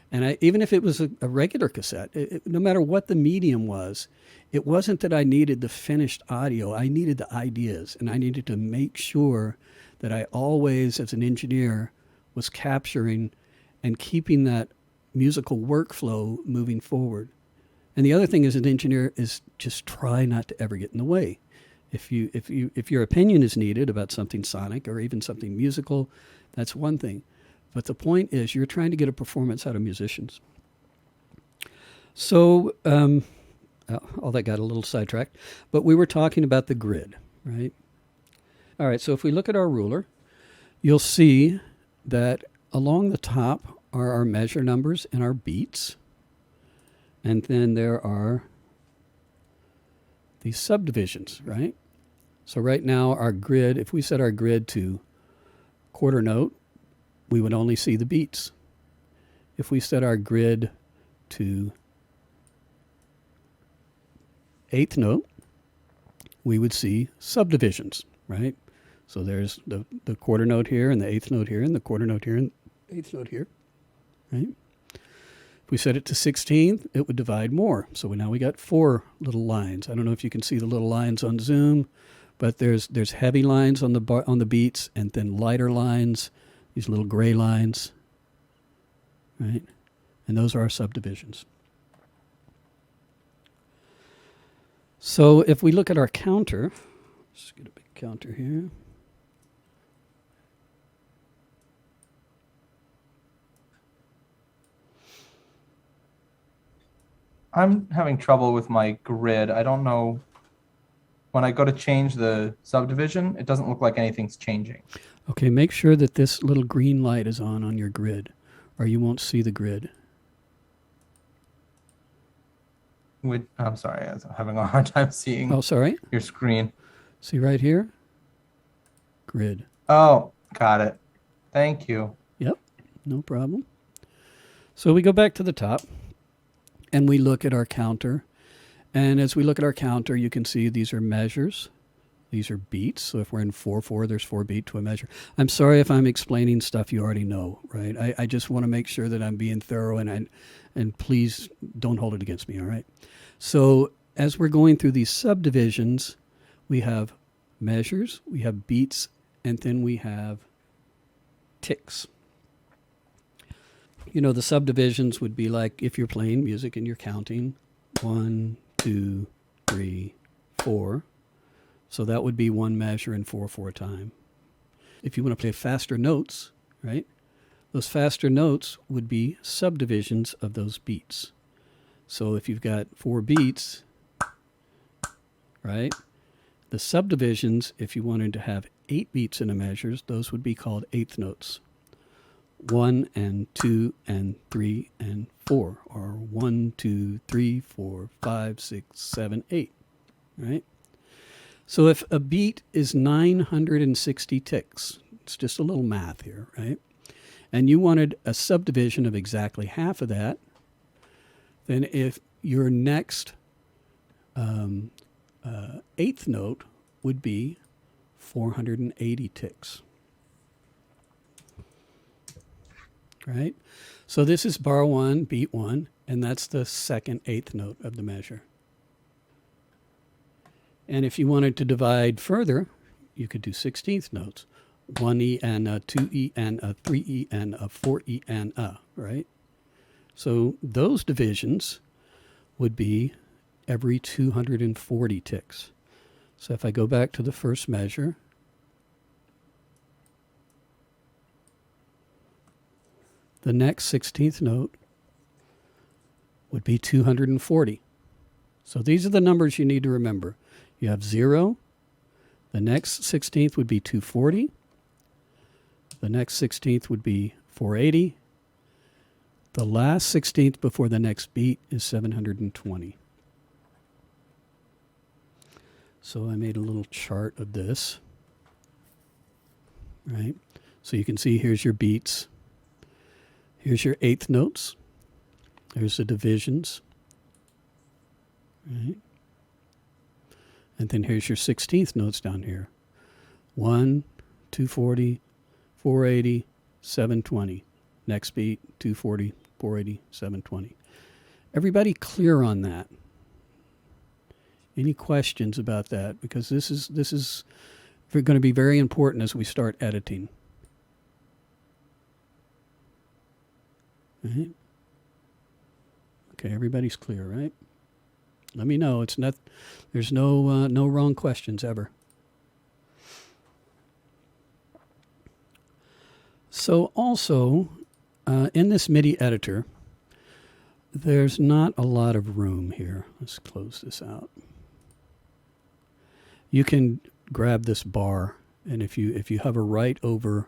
And even if it was a regular cassette, no matter what the medium was, it wasn't that I needed the finished audio. I needed the ideas, and I needed to make sure that I always, as an engineer, was capturing and keeping that musical workflow moving forward. And the other thing as an engineer is just try not to ever get in the way. If your opinion is needed about something sonic or even something musical, that's one thing. But the point is you're trying to get a performance out of musicians. So all that got a little sidetracked, but we were talking about the grid, right? All right, so if we look at our ruler, you'll see that along the top are our measure numbers and our beats. And then there are these subdivisions, right? So right now our grid, if we set our grid to quarter note, we would only see the beats. If we set our grid to eighth note, we would see subdivisions, right? So there's the quarter note here, and the eighth note here, and the quarter note here, and eighth note here, right? If we set it to 16th, it would divide more. So now we got 4 little lines. I don't know if you can see the little lines on Zoom, but there's heavy lines on the beats, and then lighter lines, these little gray lines, right? And those are our subdivisions. So if we look at our counter, let's get a big counter here. I'm having trouble with my grid. I don't know. When I go to change the subdivision, it doesn't look like anything's changing. Okay, make sure that this little green light is on your grid, or you won't see the grid. I'm sorry, I'm having a hard time seeing your screen. See right here? Grid. Oh, got it. Thank you. Yep, no problem. So we go back to the top, and we look at our counter. And as we look at our counter, you can see these are measures. These are beats. So if we're in 4/4, there's 4 beat to a measure. I'm sorry if I'm explaining stuff you already know, right? I just want to make sure that I'm being thorough, and please don't hold it against me, all right? So as we're going through these subdivisions, we have measures, we have beats, and then we have ticks. You know, the subdivisions would be like if you're playing music and you're counting 1, 2, 3, 4. So that would be one measure in 4/4 time. If you want to play faster notes, right? Those faster notes would be subdivisions of those beats. So if you've got 4 beats, right? The subdivisions, if you wanted to have 8 beats in a measure, those would be called eighth notes. 1 and 2 and 3 and 4, or 1, 2, 3, 4, 5, 6, 7, 8, right? So if a beat is 960 ticks, it's just a little math here, right? And you wanted a subdivision of exactly half of that, then if your next eighth note would be 480 ticks, right? So this is bar 1, beat 1, and that's the second eighth note of the measure. And if you wanted to divide further, you could do 16th notes. 1E and a, 2E and a, 3E and a, 4E and a, right? So those divisions would be every 240 ticks. So if I go back to the first measure, the next 16th note would be 240. So these are the numbers you need to remember. You have 0. The next 16th would be 240. The next 16th would be 480. The last 16th before the next beat is 720. So I made a little chart of this, right? So you can see here's your beats. Here's your eighth notes. There's the divisions, right? And then here's your 16th notes down here. 1, 240, 480, 720. Next beat, 240, 480, 720. Everybody clear on that? Any questions about that? Because this is going to be very important as we start editing. Right? Okay, everybody's clear, right? Let me know. It's not. There's no wrong questions ever. So also, in this MIDI editor, there's not a lot of room here. Let's close this out. You can grab this bar, and if you hover right over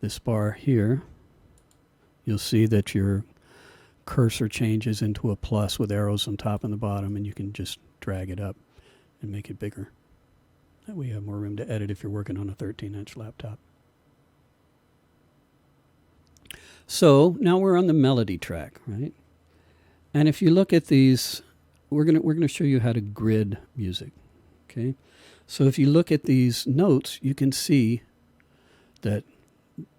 this bar here, you'll see that your cursor changes into a plus with arrows on top and the bottom, and you can just drag it up and make it bigger. That way you have more room to edit if you're working on a 13-inch laptop. So now we're on the melody track, right? And if you look at these, we're gonna show you how to grid music. Okay, so if you look at these notes, you can see that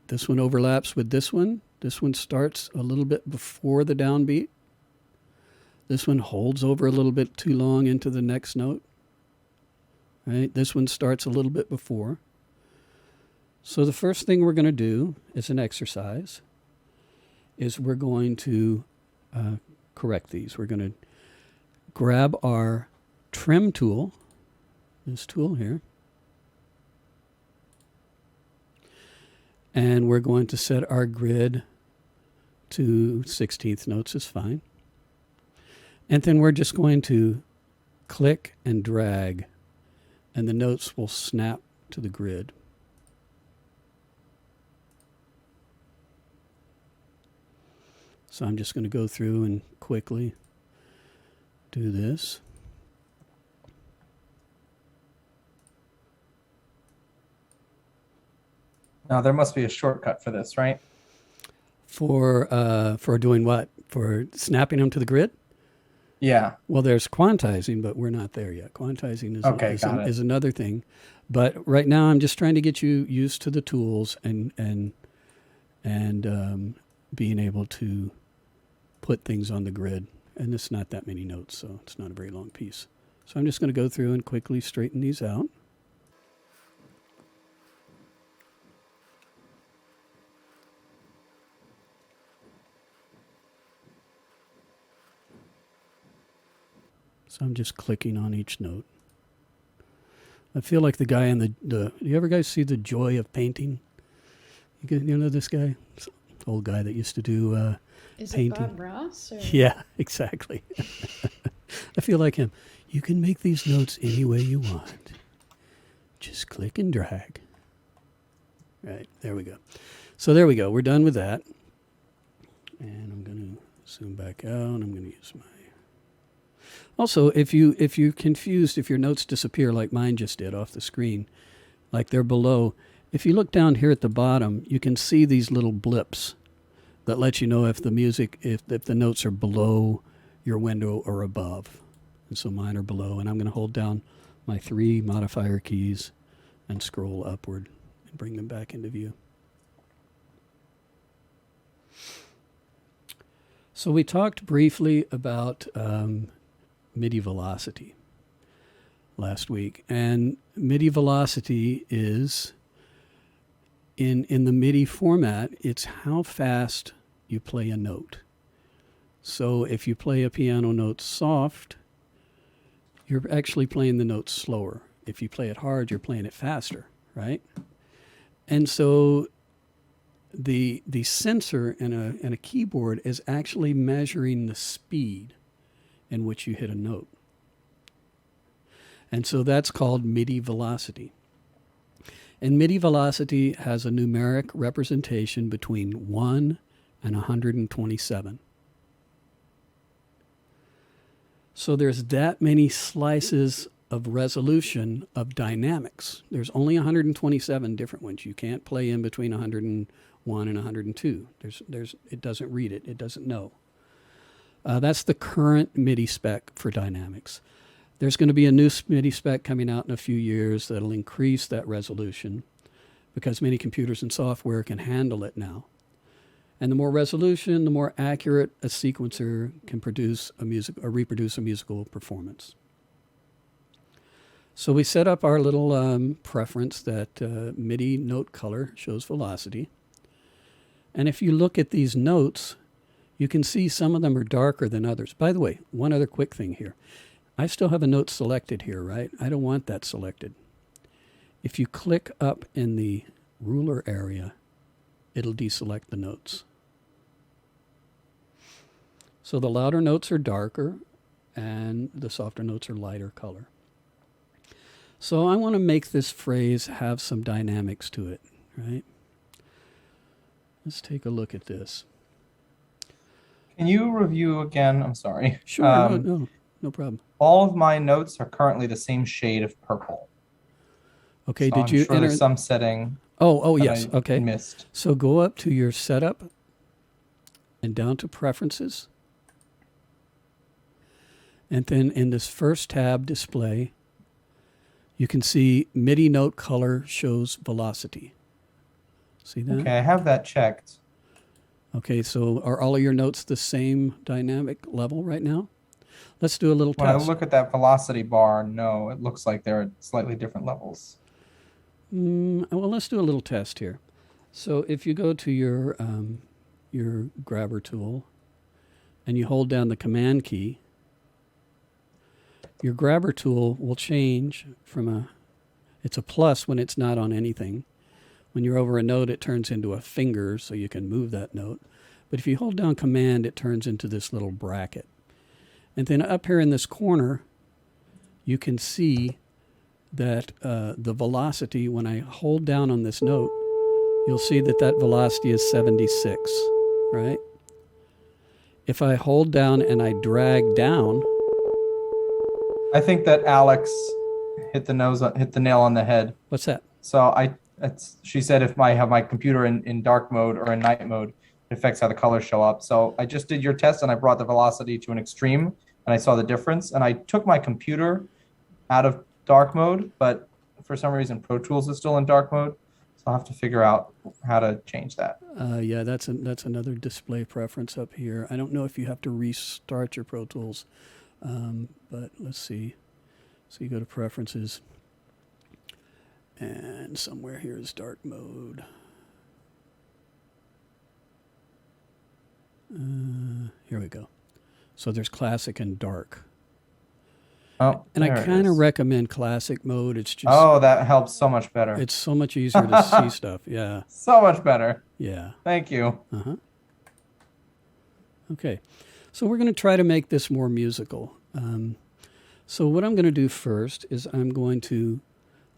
this one overlaps with this one. This one starts a little bit before the downbeat. This one holds over a little bit too long into the next note. Right? This one starts a little bit before. So the first thing we're going to do as an exercise is we're going to correct these. We're going to grab our trim tool, this tool here, and we're going to set our grid to 16th notes is fine. And then we're just going to click and drag, and the notes will snap to the grid. So I'm just going to go through and quickly do this. Now there must be a shortcut for this, right? For doing what? For snapping them to the grid? Yeah. Well, there's quantizing, but we're not there yet. Quantizing is, Okay, got it. is another thing. But right now, I'm just trying to get you used to the tools and being able to put things on the grid. And it's not that many notes, so it's not a very long piece. So I'm just going to go through and quickly straighten these out. So I'm just clicking on each note. I feel like the guy in the you ever guys see The Joy of Painting? You know this guy? It's an old guy that used to do Is painting. it Bob Ross? Or? Yeah, exactly. I feel like him. You can make these notes any way you want. Just click and drag. Right, there we go. So there we go. We're done with that. And I'm going to zoom back out. I'm going to use my... Also, if you're confused, if your notes disappear like mine just did off the screen, like they're below, if you look down here at the bottom, you can see these little blips that let you know if the music, if the notes are below your window or above. And so mine are below, and I'm going to hold down my 3 modifier keys and scroll upward and bring them back into view. So we talked briefly about MIDI velocity last week, and MIDI velocity is in the MIDI format, it's how fast you play a note. So if you play a piano note soft, you're actually playing the note slower. If you play it hard, you're playing it faster, right? And so the sensor in a keyboard is actually measuring the speed in which you hit a note. And so that's called MIDI velocity. And MIDI velocity has a numeric representation between 1 and 127. So there's that many slices of resolution of dynamics. There's only 127 different ones. You can't play in between 101 and 102. It doesn't read it. It doesn't know. That's the current MIDI spec for dynamics. There's going to be a new MIDI spec coming out in a few years that'll increase that resolution because many computers and software can handle it now. And the more resolution, the more accurate a sequencer can produce reproduce a musical performance. So we set up our little preference that MIDI note color shows velocity. And if you look at these notes, you can see some of them are darker than others. By the way, one other quick thing here. I still have a note selected here, right? I don't want that selected. If you click up in the ruler area, it'll deselect the notes. So the louder notes are darker and the softer notes are lighter color. So I want to make this phrase have some dynamics to it, right? Let's take a look at this. Can you review again? I'm sorry. Sure, no problem. All of my notes are currently the same shade of purple. Okay, So did I'm you sure enter? there's some setting Oh, that yes. I Okay. missed. So go up to your setup and down to preferences. And then in this first tab, display, you can see MIDI note color shows velocity. See that? Okay, I have that checked. Okay, so are all of your notes the same dynamic level right now? Let's do a little When I test. look at that velocity bar, no, it looks like they're at slightly different levels. Well, let's do a little test here. So if you go to your grabber tool and you hold down the command key, your grabber tool will change from it's a plus when it's not on anything. When you're over a note, it turns into a finger so you can move that note. But if you hold down command, it turns into this little bracket. And then up here in this corner, you can see that the velocity, when I hold down on this note, you'll see that velocity is 76, right? If I hold down and I drag down, I think that Alex hit the nail on the head. what's that? So she said if I have my computer in dark mode or in night mode, it affects how the colors show up. So I just did your test and I brought the velocity to an extreme and I saw the difference. And I took my computer out of dark mode, but for some reason Pro Tools is still in dark mode. So I'll have to figure out how to change that. Yeah, that's another display preference up here. I don't know if you have to restart your Pro Tools, but let's see. So you go to Preferences, and somewhere here is dark mode. Here we go. So there's Classic and Dark. Oh, And I there it kind of is. recommend Classic mode. It's just Oh, that helps so much better. it's so much easier to see stuff. Yeah, So much better. yeah. Thank you. Okay, so we're going to try to make this more musical. So what I'm going to do first is I'm going to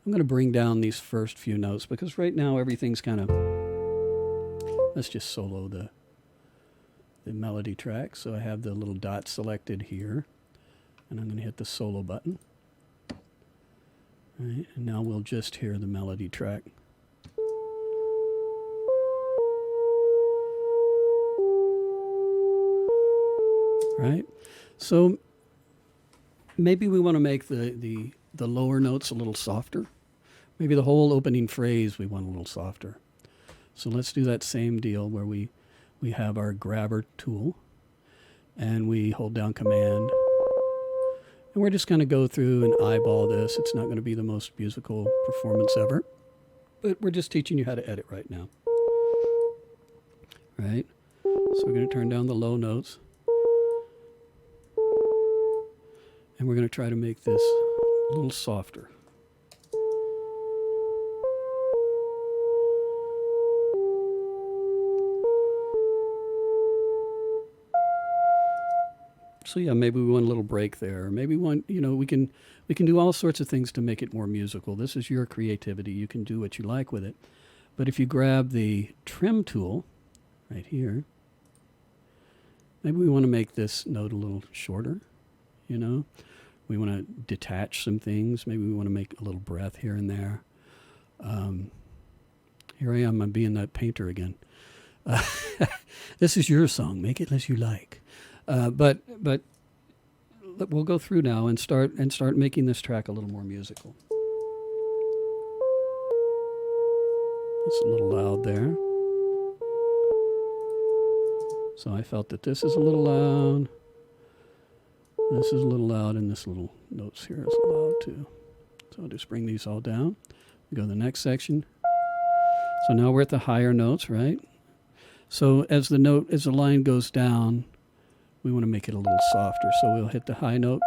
bring down these first few notes, because right now everything's kind of. Let's just solo the melody track. So I have the little dot selected here, and I'm going to hit the solo button. All right, and now we'll just hear the melody track. Right? So maybe we want to make the lower notes a little softer. Maybe the whole opening phrase we want a little softer. So let's do that same deal where we have our grabber tool, and we hold down Command. And we're just going to go through and eyeball this. It's not going to be the most musical performance ever, but we're just teaching you how to edit right now. Right? So we're going to turn down the low notes. And we're going to try to make this a little softer. So yeah, maybe we want a little break there. Maybe we can do all sorts of things to make it more musical. This is your creativity. You can do what you like with it. But if you grab the trim tool right here, maybe we want to make this note a little shorter, you know? We want to detach some things. Maybe we want to make a little breath here and there. Here I am. I'm being that painter again. This is your song. Make it as you like. But we'll go through now and start making this track a little more musical. It's a little loud there. So I felt that this is a little loud. This is a little loud, and this little notes here is loud too. So I'll just bring these all down. We go to the next section. So now we're at the higher notes, right? So as the line goes down, we want to make it a little softer. So we'll hit the high note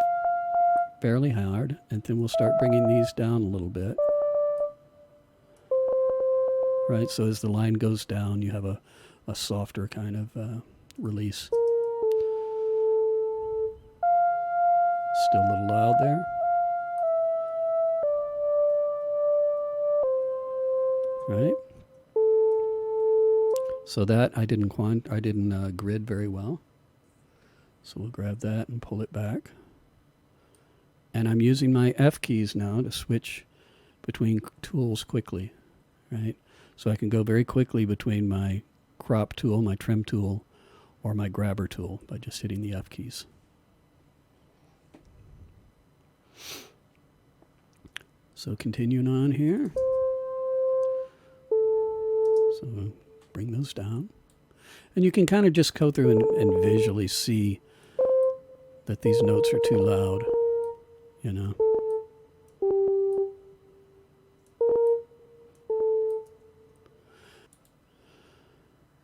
fairly hard, and then we'll start bringing these down a little bit. Right? So as the line goes down, you have a softer kind of release. Still a little loud there. Right? So that I didn't grid very well. So we'll grab that and pull it back. And I'm using my F keys now to switch between tools quickly, right? So I can go very quickly between my crop tool, my trim tool, or my grabber tool by just hitting the F keys. So continuing on here. So bring those down. And you can kind of just go through and visually see that these notes are too loud, you know.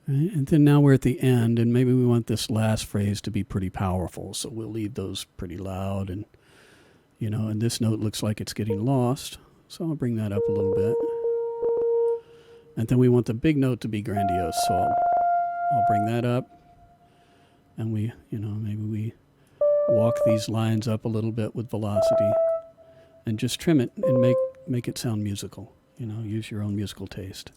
Right, and then now we're at the end, and maybe we want this last phrase to be pretty powerful, so we'll leave those pretty loud, and you know, and this note looks like it's getting lost, so I'll bring that up a little bit. And then we want the big note to be grandiose, so I'll bring that up, and maybe we walk these lines up a little bit with velocity, and just trim it and make it sound musical. You know, use your own musical taste.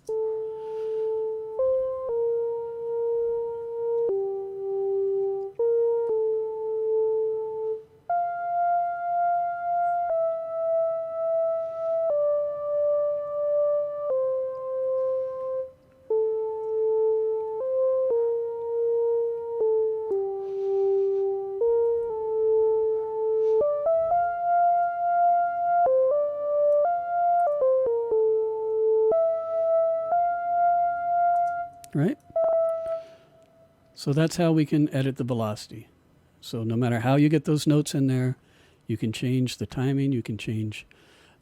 right? So that's how we can edit the velocity. So no matter how you get those notes in there, you can change the timing, you can change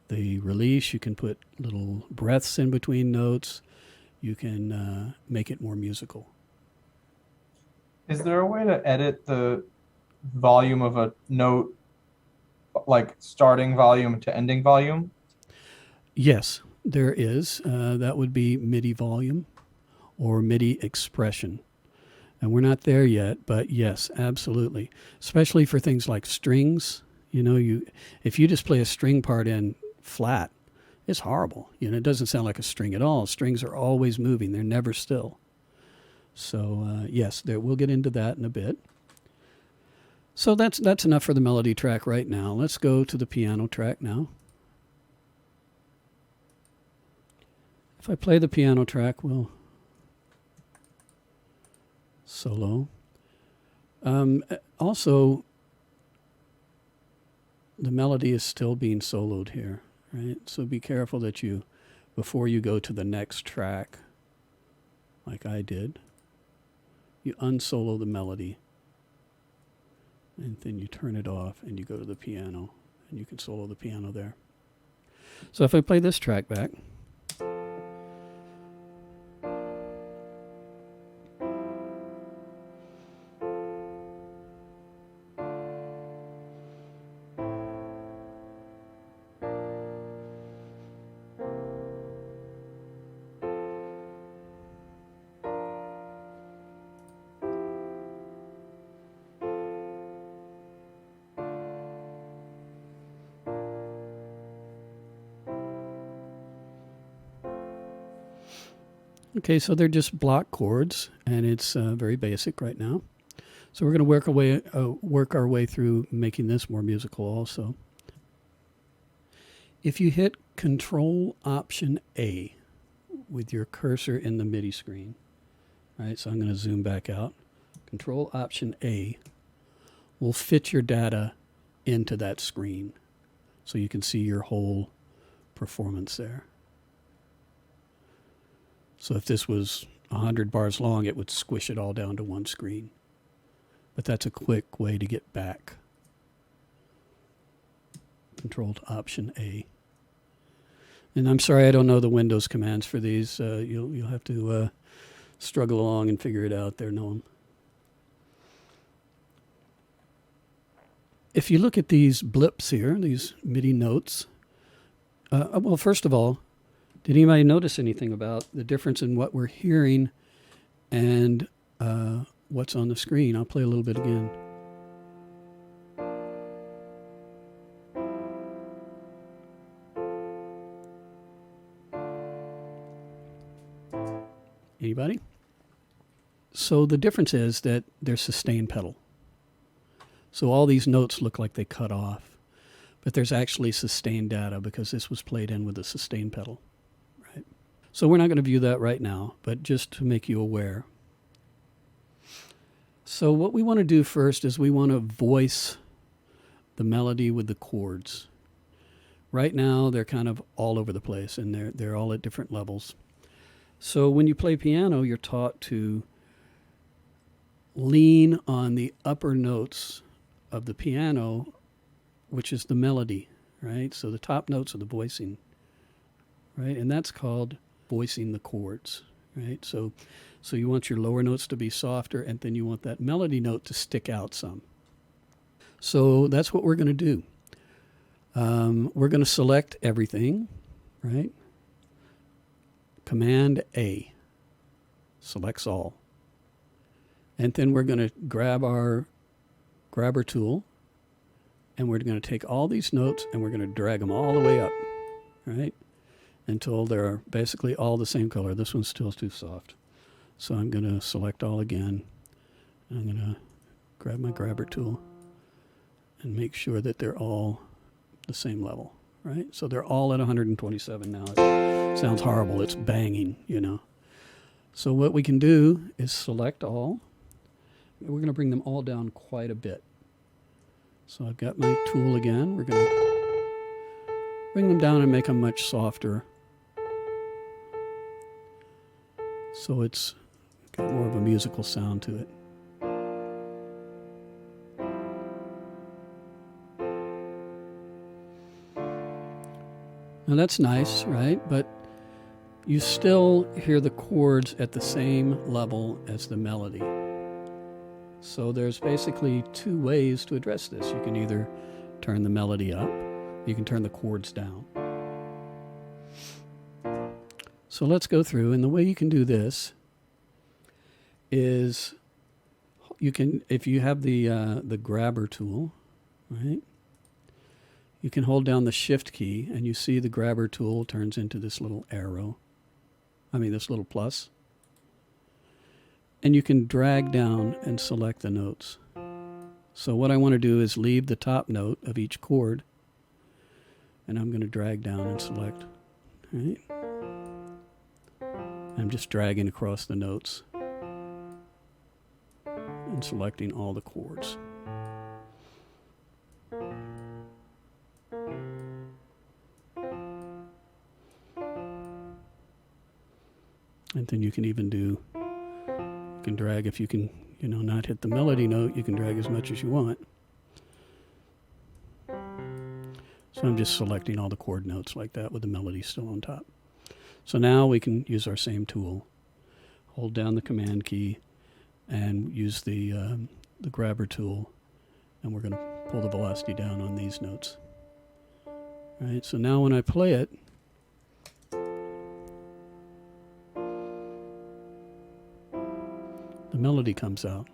the release, you can put little breaths in between notes, you can make it more musical. Is there a way to edit the volume of a note, like starting volume to ending volume? Yes, there is. That would be MIDI volume or MIDI expression. And we're not there yet, but yes, absolutely. Especially for things like strings. You know, if you just play a string part in flat, it's horrible. You know, it doesn't sound like a string at all. Strings are always moving. They're never still. So yes, we'll get into that in a bit. So that's enough for the melody track right now. Let's go to the piano track now. If I play the piano track, we'll solo. Also, the melody is still being soloed here, right? So be careful that before you go to the next track, like I did, you unsolo the melody, and then you turn it off and you go to the piano, and you can solo the piano there. So if I play this track back, okay, so they're just block chords, and it's very basic right now. So we're going to work our way through making this more musical also. If you hit Control-Option-A with your cursor in the MIDI screen, right? So I'm going to zoom back out. Control-Option-A will fit your data into that screen, so you can see your whole performance there. So if this was 100 bars long, it would squish it all down to one screen. But that's a quick way to get back. Control-Option-A. And I'm sorry I don't know the Windows commands for these. You'll have to struggle along and figure it out there, Noam. If you look at these blips here, these MIDI notes, well, first of all, did anybody notice anything about the difference in what we're hearing and what's on the screen? I'll play a little bit again. Anybody? So the difference is that there's sustain pedal. So all these notes look like they cut off, but there's actually sustain data because this was played in with a sustain pedal. So we're not going to view that right now, but just to make you aware. So what we want to do first is we want to voice the melody with the chords. Right now, they're kind of all over the place, and they're all at different levels. So when you play piano, you're taught to lean on the upper notes of the piano, which is the melody, right? So the top notes are the voicing, right? And that's called voicing the chords, right? So you want your lower notes to be softer, and then you want that melody note to stick out some. So that's what we're going to do. We're going to select everything, right? Command A selects all. And then we're going to grab our grabber tool, and we're going to take all these notes and we're going to drag them all the way up, right? Until they're basically all the same color. This one's still too soft. So I'm going to select all again. I'm going to grab my grabber tool and make sure that they're all the same level, right? So they're all at 127 now. It sounds horrible. It's banging, you know. So what we can do is select all. We're going to bring them all down quite a bit. So I've got my tool again. We're going to bring them down and make them much softer. So it's Got more of a musical sound to it. Now that's nice, right? But you still hear the chords at the same level as the melody. So there's basically two ways to address this. You can either turn the melody up, you can turn the chords down. So let's go through, and the way you can do this is you can, if you have the grabber tool, right? You can hold down the shift key and you see the grabber tool turns into this little arrow. This little plus. And you can drag down and select the notes. So what I want to do is leave the top note of each chord, and I'm going to drag down and select. Right? I'm just dragging across the notes and selecting all the chords. And then you can even do, you can drag if you can, not hit the melody note, you can drag as much as you want. So I'm just selecting all the chord notes like that with the melody still on top. So now we can use our same tool. Hold down the command key and use the grabber tool, and we're going to pull the velocity down on these notes. All right, so now when I play it, the melody comes out.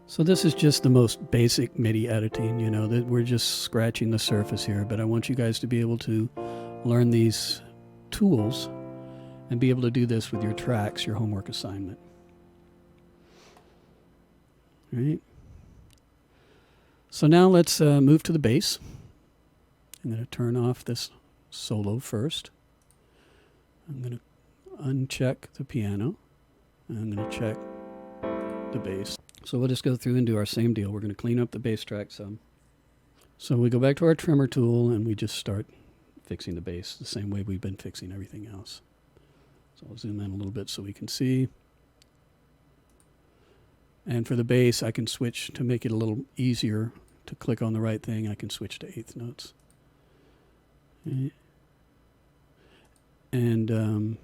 So this is just the most basic MIDI editing, that we're just scratching the surface here, but I want you guys to be able to learn these tools and be able to do this with your tracks, your homework assignment. Right. So now let's move to the bass. I'm going to turn off this solo first. I'm going to uncheck the piano. And I'm going to check the bass. So we'll just go through and do our same deal. We're going to clean up the bass track some. So we go back to our trimmer tool and we just start fixing the bass the same way we've been fixing everything else. So I'll zoom in a little bit so we can see. And for the bass, I can switch to make it a little easier to click on the right thing. I can switch to eighth notes. Okay. And,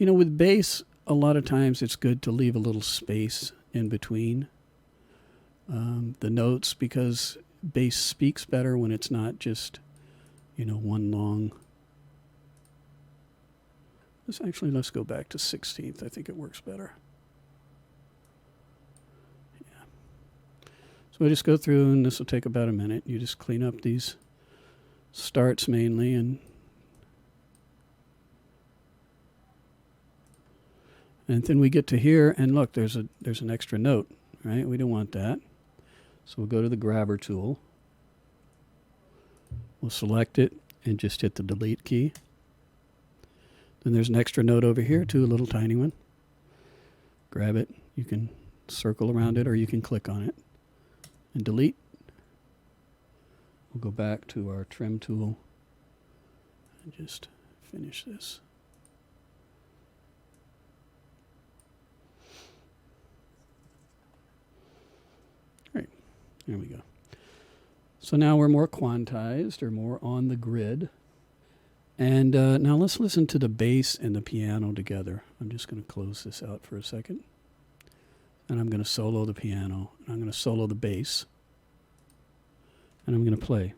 with bass, a lot of times it's good to leave a little space in between the notes, because bass speaks better when it's not just, one long. Let's go back to 16th. I think it works better. So I just go through, and this will take about a minute. You just clean up these starts mainly, and then we get to here, and look, there's an extra note, right? We don't want that. So we'll go to the grabber tool. We'll select it and just hit the delete key. Then there's an extra note over here too, a little tiny one. Grab it. You can circle around it or you can click on it and delete. We'll go back to our trim tool and just finish this. Great. There we go. So now we're more quantized, or more on the grid. And now let's listen to the bass and the piano together. I'm just going to close this out for a second. And I'm going to solo the piano. And I'm going to solo the bass. And I'm going to play.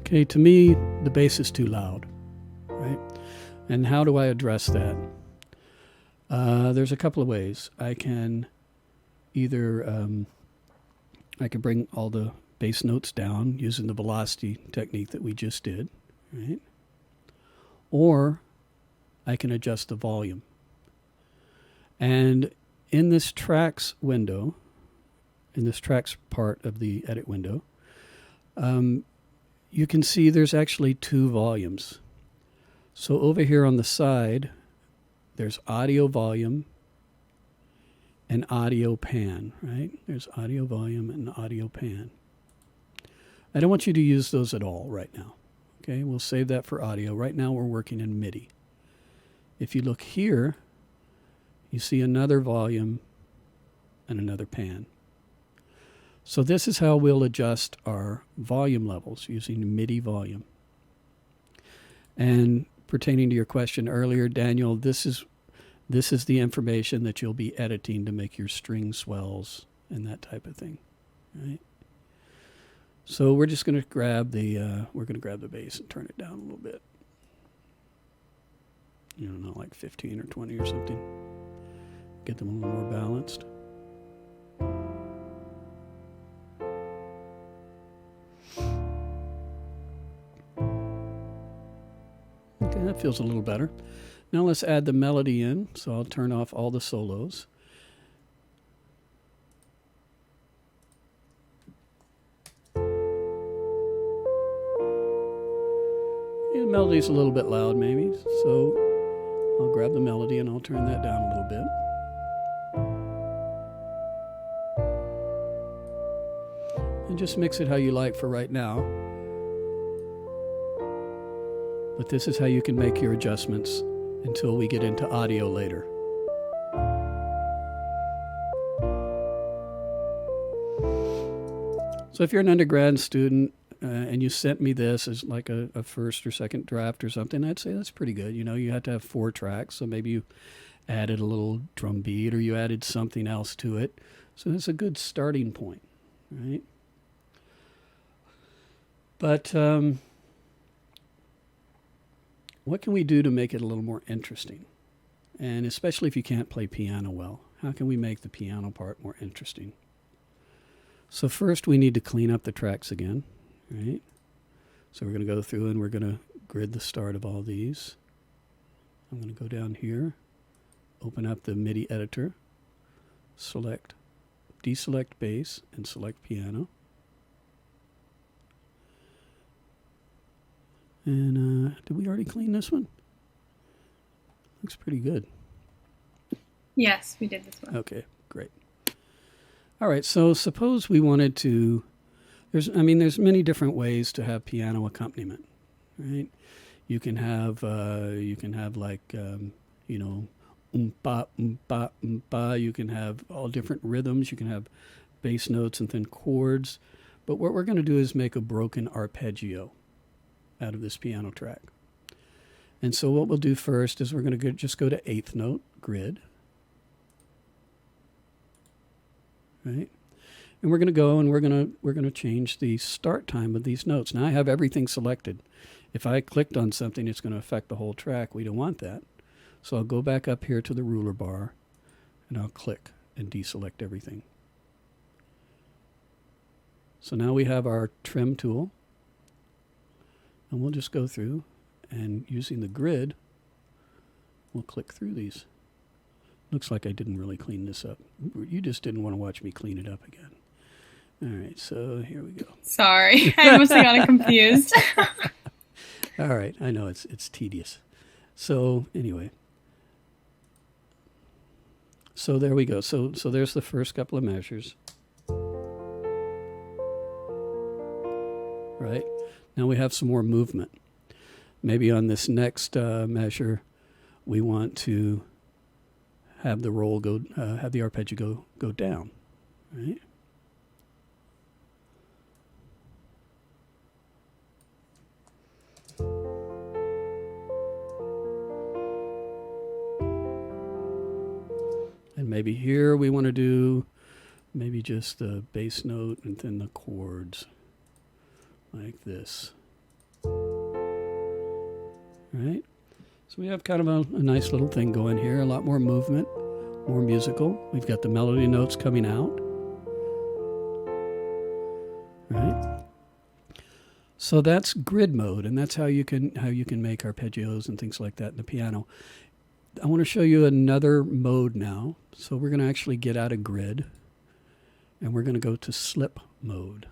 Okay, to me, the bass is too loud, right? And how do I address that? There's a couple of ways. I can either, I can bring all the bass notes down using the velocity technique that we just did, right? Or I can adjust the volume. And in this tracks window, in this tracks part of the edit window, you can see there's actually 2 volumes. So over here on the side, there's audio volume and audio pan, right? There's audio volume and audio pan. I don't want you to use those at all right now. Okay, we'll save that for audio. Right now we're working in MIDI. If you look here, you see another volume and another pan. So this is how we'll adjust our volume levels using MIDI volume. And pertaining to your question earlier, Daniel, this is the information that you'll be editing to make your string swells and that type of thing, right? So we're just going to grab the bass and turn it down a little bit. You know, not like 15 or 20 or something. Get them a little more balanced. Okay, that feels a little better. Now let's add the melody in. So I'll turn off all the solos. Yeah, the melody's a little bit loud maybe. So I'll grab the melody and I'll turn that down a little bit. And just mix it how you like for right now. But this is how you can make your adjustments until we get into audio later. So if you're an undergrad student and you sent me this as like a first or second draft or something, I'd say that's pretty good. You know, you had to have 4 tracks, so maybe you added a little drum beat or you added something else to it. So that's a good starting point, right? But what can we do to make it a little more interesting? And especially if you can't play piano well, how can we make the piano part more interesting? So first we need to clean up the tracks again, right? So we're going to go through and we're going to grid the start of all these. I'm going to go down here, open up the MIDI editor, deselect bass, and select piano. And did we already clean this one? Looks pretty good. Yes, we did this one. Okay, great. All right, so suppose we wanted to, there's many different ways to have piano accompaniment, right? You can have like, you know, oompa, oompa, oompa. You can have all different rhythms. You can have bass notes and then chords. But what we're going to do is make a broken arpeggio out of this piano track. And so what we'll do first is we're going to just go to 8th note, grid. Right? And we're going to go and we're going to change the start time of these notes. Now I have everything selected. If I clicked on something, it's going to affect the whole track. We don't want that. So I'll go back up here to the ruler bar and I'll click and deselect everything. So now we have our trim tool. And we'll just go through and using the grid, we'll click through these. Looks like I didn't really clean this up. You just didn't want to watch me clean it up again. All right, so here we go. Sorry, I must have gotten confused. All right, I know it's tedious. So anyway, so there we go. So there's the first couple of measures. Right? Now we have some more movement. Maybe on this next measure, we want to have the roll go, have the arpeggio go down, right? And maybe here we want to do maybe just the bass note and then the chords. Like this. Right? So we have kind of a nice little thing going here, a lot more movement, more musical. We've got the melody notes coming out. Right? So that's grid mode, and that's how you can make arpeggios and things like that in the piano. I want to show you another mode now. So we're going to actually get out of grid, and we're going to go to slip mode.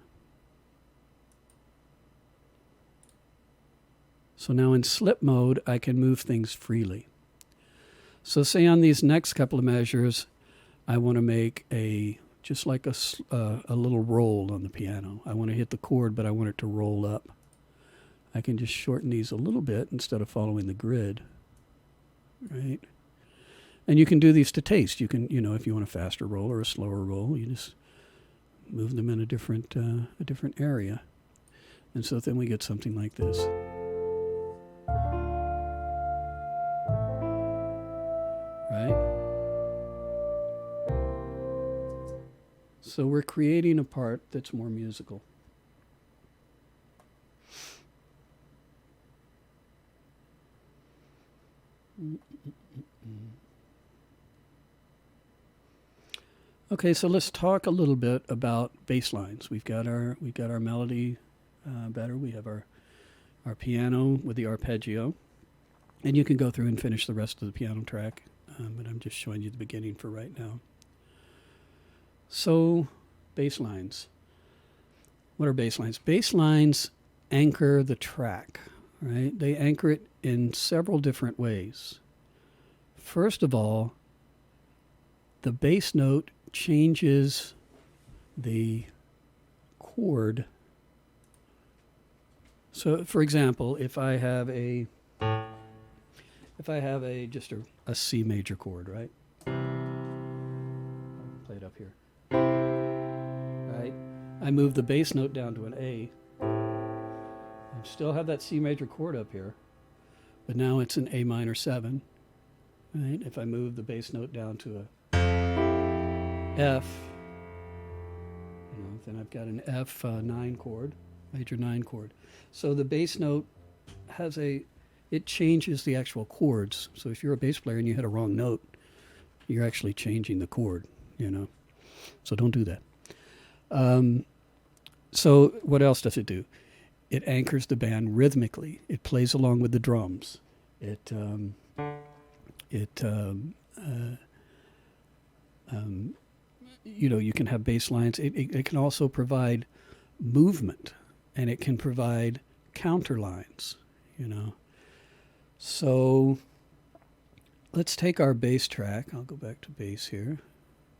So now in slip mode, I can move things freely. So say on these next couple of measures, I want to make just like a little roll on the piano. I want to hit the chord, but I want it to roll up. I can just shorten these a little bit instead of following the grid, right? And you can do these to taste. You can, if you want a faster roll or a slower roll, you just move them in a different area. And so then we get something like this. Right? So we're creating a part that's more musical. Okay, so let's talk a little bit about bass lines. We've got our melody better. We have our piano with the arpeggio, and you can go through and finish the rest of the piano track. But I'm just showing you the beginning for right now. So, bass lines. What are bass lines? Bass lines anchor the track, right? They anchor it in several different ways. First of all, the bass note changes the chord. So, for example, if I have just a C major chord, right? I'll play it up here. Right? I move the bass note down to an A. I still have that C major chord up here, but now it's an A minor 7. Right? If I move the bass note down to a F, then I've got an F 9 chord, major 9 chord. So the bass note it changes the actual chords. So if you're a bass player and you hit a wrong note, you're actually changing the chord, So don't do that. So what else does it do? It anchors the band rhythmically. It plays along with the drums. You can have bass lines. It can also provide movement, and it can provide counter lines, So let's take our bass track. I'll go back to bass here.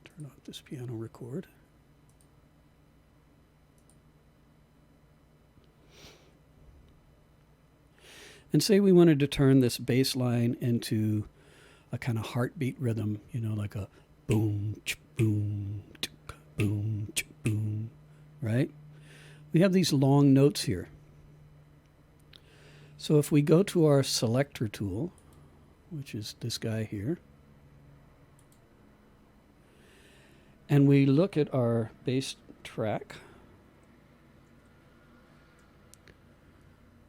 Turn off this piano record. And say we wanted to turn this bass line into a kind of heartbeat rhythm, like a boom, boom, boom, boom, right? We have these long notes here. So if we go to our selector tool, which is this guy here, and we look at our bass track,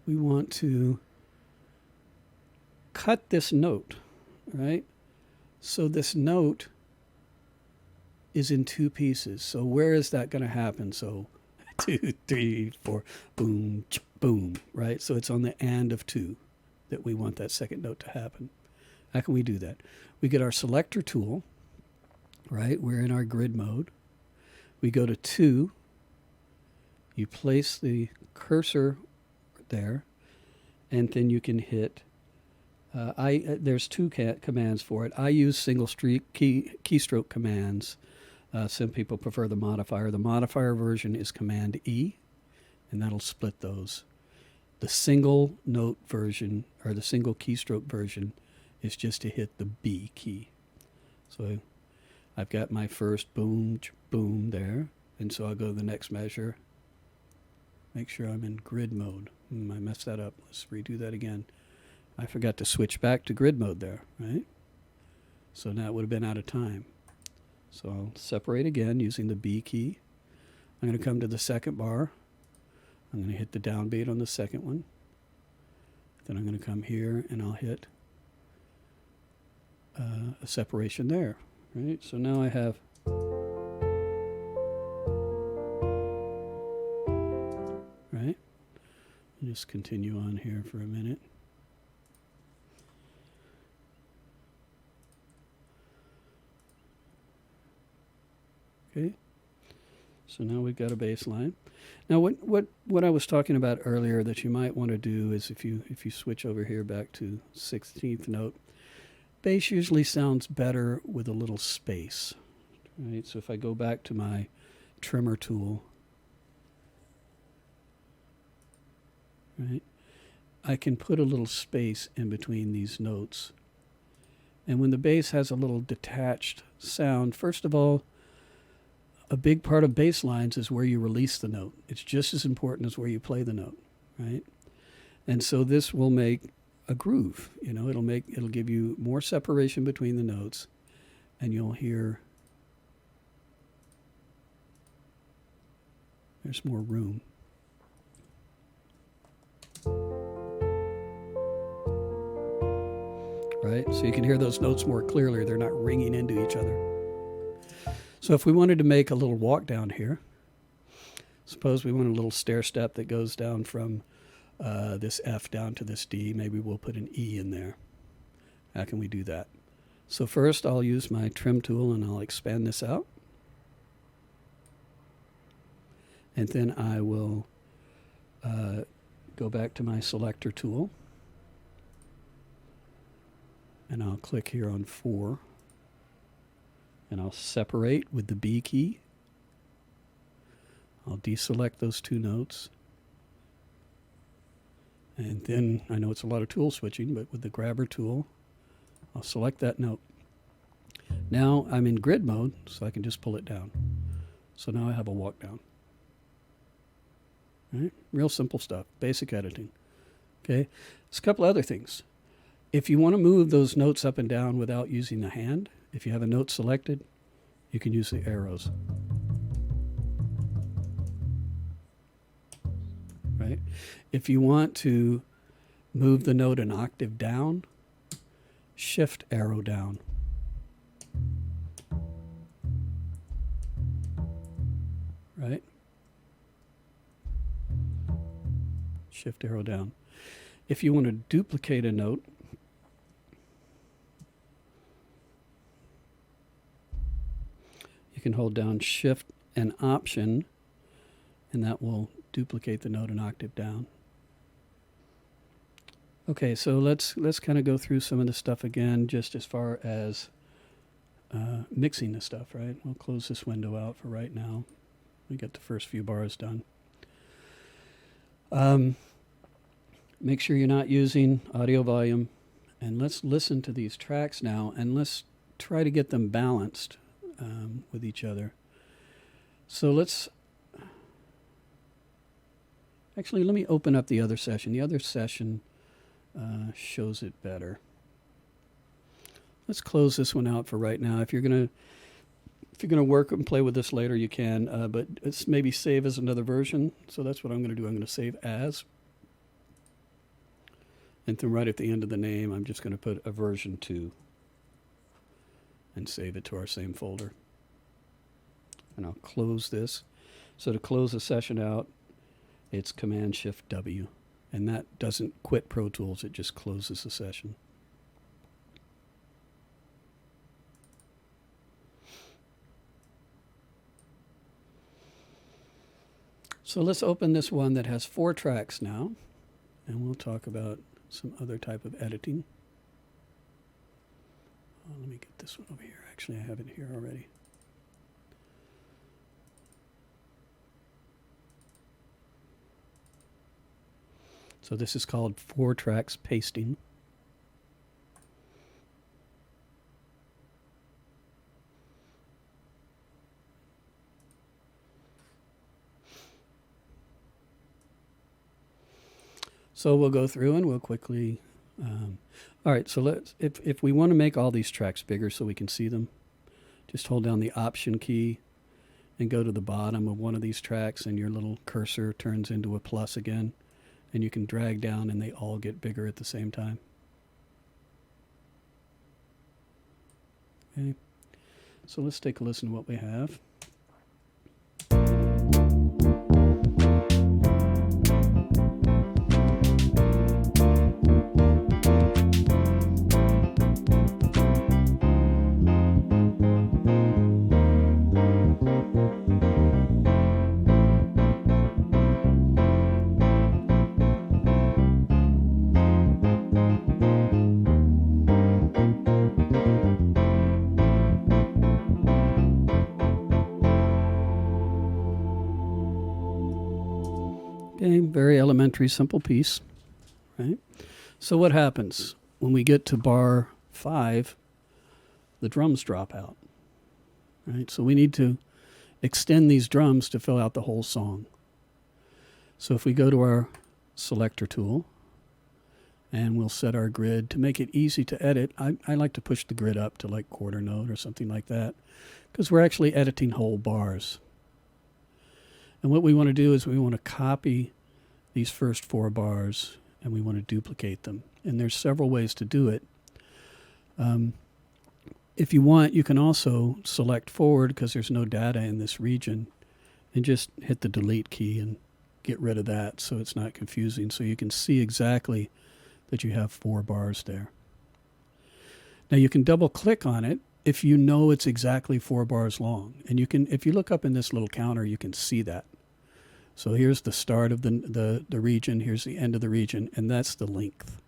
we want to cut this note, right? So this note is in two pieces. So where is that going to happen? So 2, 3, 4, boom, boom, right? So it's on the and of 2 that we want that second note to happen. How can we do that? We get our selector tool, right? We're in our grid mode. We go to 2. You place the cursor there, and then you can hit there's 2 commands for it. I use single keystroke commands. Some people prefer the modifier. The modifier version is Command E, and that'll split those. The single note version, or the single keystroke version, is just to hit the B key. So I've got my first boom, boom there, and so I'll go to the next measure. Make sure I'm in grid mode. I messed that up. Let's redo that again. I forgot to switch back to grid mode there, right? So now it would have been out of time. So I'll separate again using the B key. I'm going to come to the second bar. I'm going to hit the downbeat on the second one. Then I'm going to come here and I'll hit a separation there, right? So now I have right? I'll just continue on here for a minute. Okay. So now we've got a bass line. Now what I was talking about earlier that you might want to do is if you switch over here back to 16th note, bass usually sounds better with a little space. Right? So if I go back to my trimmer tool, right, I can put a little space in between these notes. And when the bass has a little detached sound, first of all, a big part of bass lines is where you release the note. It's just as important as where you play the note, right? And so this will make a groove. You know, it'll give you more separation between the notes, and you'll hear there's more room. Right? So you can hear those notes more clearly. They're not ringing into each other. So if we wanted to make a little walk down here, suppose we want a little stair step that goes down from this F down to this D. Maybe we'll put an E in there. How can we do that? So first I'll use my trim tool and I'll expand this out. And then I will go back to my selector tool. And I'll click here on 4. And I'll separate with the B key. I'll deselect those two notes. And then, I know it's a lot of tool switching, but with the grabber tool, I'll select that note. Now I'm in grid mode, so I can just pull it down. So now I have a walk down. All right? Real simple stuff, basic editing. Okay, there's a couple other things. If you want to move those notes up and down without using the hand, if you have a note selected, you can use the arrows. Right? If you want to move the note an octave down, shift arrow down. Right? Shift arrow down. If you want to duplicate a note, you can hold down Shift and Option, and that will duplicate the note an octave down. Okay, so let's kind of go through some of the stuff again, just as far as mixing the stuff, right? We'll close this window out for right now. We get the first few bars done. Make sure you're not using audio volume, and let's listen to these tracks now, and let's try to get them balanced with each other. So actually, let me open up the other session. The other session shows it better. Let's close this one out for right now. If you're gonna work and play with this later, you can, but it's maybe save as another version. So that's what I'm gonna do. I'm gonna save as, and then right at the end of the name, I'm just gonna put a version 2 and save it to our same folder. And I'll close this. So to close the session out, it's Command-Shift-W. And that doesn't quit Pro Tools, it just closes the session. So let's open this one that has 4 tracks now, and we'll talk about some other type of editing. Oh, let me get this one over here. Actually, I have it here already. So this is called 4 tracks pasting. So we'll go through and we'll quickly. All right, so let's. If we want to make all these tracks bigger so we can see them, just hold down the Option key and go to the bottom of one of these tracks, and your little cursor turns into a plus again, and you can drag down, and they all get bigger at the same time. Okay, so let's take a listen to what we have. Okay, very elementary, simple piece, right? So what happens when we get to bar 5? The drums drop out, right? So we need to extend these drums to fill out the whole song. So if we go to our selector tool, and we'll set our grid to make it easy to edit. I like to push the grid up to like quarter note or something like that, because we're actually editing whole bars. And what we want to do is we want to copy these first 4 bars and we want to duplicate them. And there's several ways to do it. If you want, you can also select forward because there's no data in this region and just hit the delete key and get rid of that so it's not confusing. So you can see exactly that you have 4 bars there. Now you can double click on it if you know it's exactly 4 bars long. And you can, if you look up in this little counter, you can see that. So here's the start of the region, here's the end of the region, and that's the length,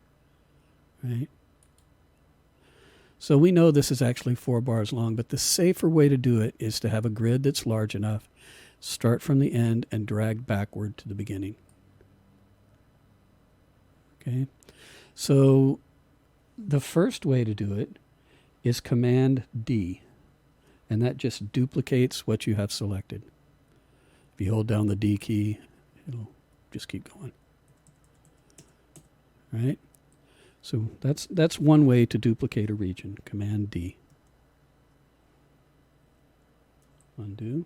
right? So we know this is actually 4 bars long, but the safer way to do it is to have a grid that's large enough, start from the end and drag backward to the beginning. Okay, so the first way to do it is Command D, and that just duplicates what you have selected. If you hold down the D key, it'll just keep going. Right? So that's one way to duplicate a region, Command D. Undo.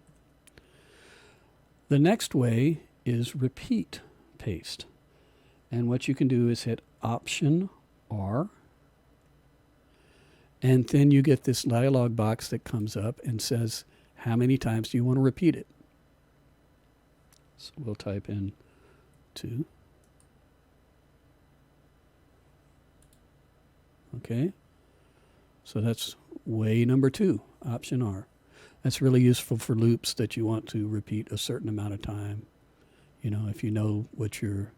The next way is repeat paste. And what you can do is hit Option R, and then you get this dialog box that comes up and says, how many times do you want to repeat it? So we'll type in 2. Okay, so that's way number 2, Option R. That's really useful for loops that you want to repeat a certain amount of time. You know, if you know what your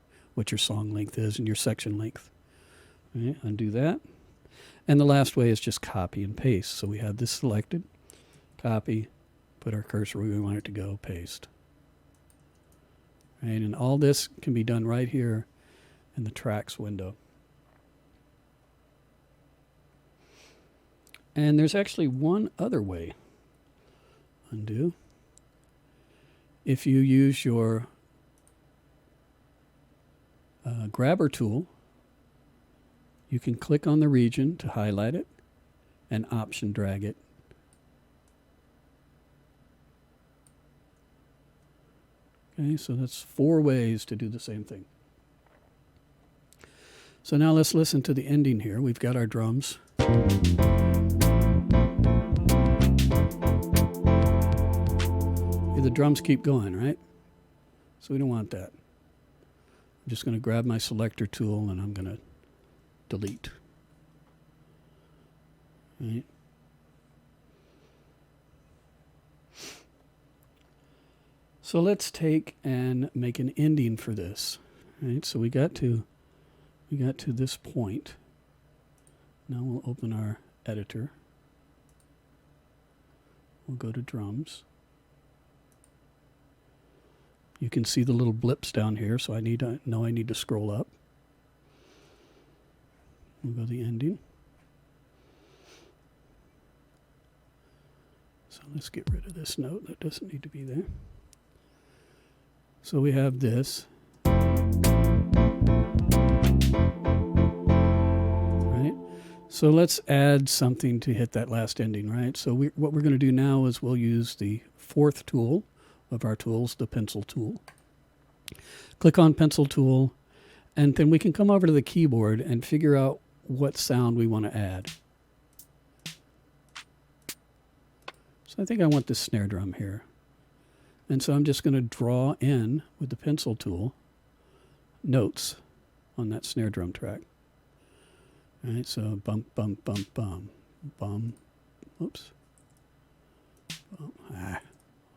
song length is and your section length. Okay, undo that. And the last way is just copy and paste. So we have this selected, copy, put our cursor where we want it to go, paste. Right, and all this can be done right here in the tracks window. And there's actually one other way. Undo. If you use your grabber tool, you can click on the region to highlight it and option drag it. Okay, so that's 4 ways to do the same thing. So now let's listen to the ending here. We've got our drums. The drums keep going, right? So we don't want that. I'm just going to grab my selector tool and I'm going to delete. Right? So let's take and make an ending for this. Right? So we got to this point. Now we'll open our editor. We'll go to drums. You can see the little blips down here, so I need to scroll up. We'll go to the ending. So let's get rid of this note. That doesn't need to be there. So we have this. Right? So let's add something to hit that last ending, right? So what we're going to do now is we'll use the 4th tool of our tools, the pencil tool. Click on pencil tool, and then we can come over to the keyboard and figure out what sound we want to add. So I think I want this snare drum here. And so I'm just going to draw in with the pencil tool notes on that snare drum track. All right, so bump, bump, bump, bum, bum, oops.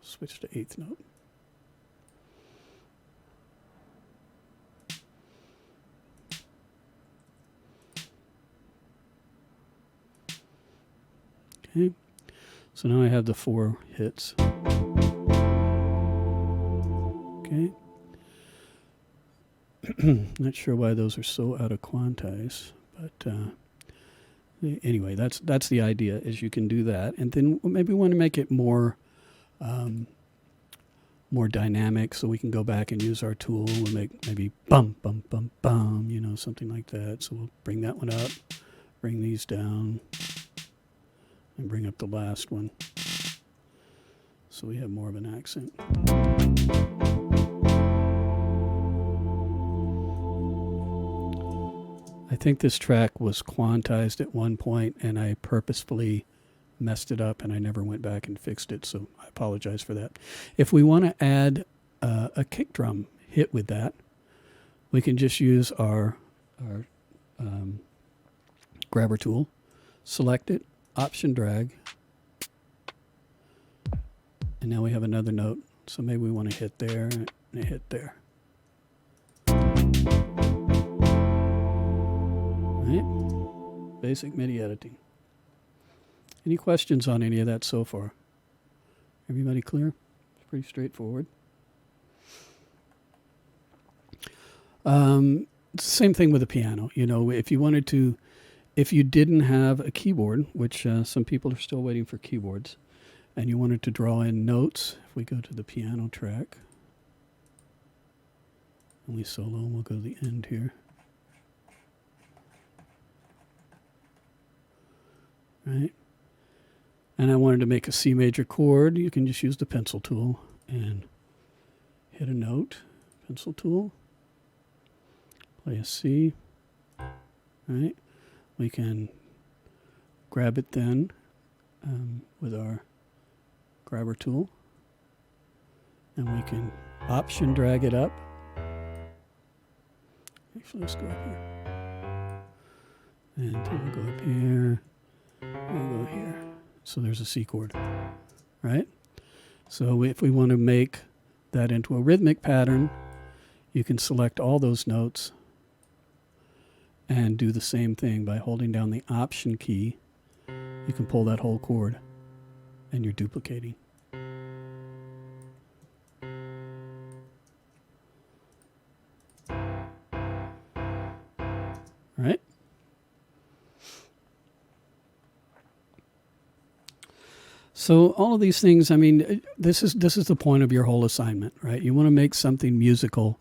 Switch to 8th note. Okay, so now I have the 4 hits. Okay, Not sure why those are so out of quantize, but anyway, that's the idea, is you can do that. And then maybe we want to make it more more dynamic, so we can go back and use our tool. We'll make maybe bum, bum, bum, bum, you know, something like that. So we'll bring that one up, bring these down, and bring up the last one, so we have more of an accent. I think this track was quantized at one point, and I purposefully messed it up, and I never went back and fixed it, so I apologize for that. If we want to add a kick drum hit with that, we can just use our grabber tool, select it, option drag, and now we have another note. So maybe we want to hit there and hit there. Right? Basic MIDI editing. Any questions on any of that so far? Everybody clear? It's pretty straightforward. Same thing with the piano. You know, if you wanted to, if you didn't have a keyboard, which some people are still waiting for keyboards, and you wanted to draw in notes, if we go to the piano track, and we solo, we'll go to the end here. Right? And I wanted to make a C major chord. You can just use the pencil tool and hit a note, pencil tool, play a C, right? We can grab it then with our grabber tool, and we can option drag it up. Actually, let's go up here. And we'll go up here, we'll go here. So there's a C chord, right? So if we want to make that into a rhythmic pattern, you can select all those notes and do the same thing by holding down the option key. You can pull that whole chord, and you're duplicating. Right? So all of these things, I mean, this is the point of your whole assignment, right? You want to make something musical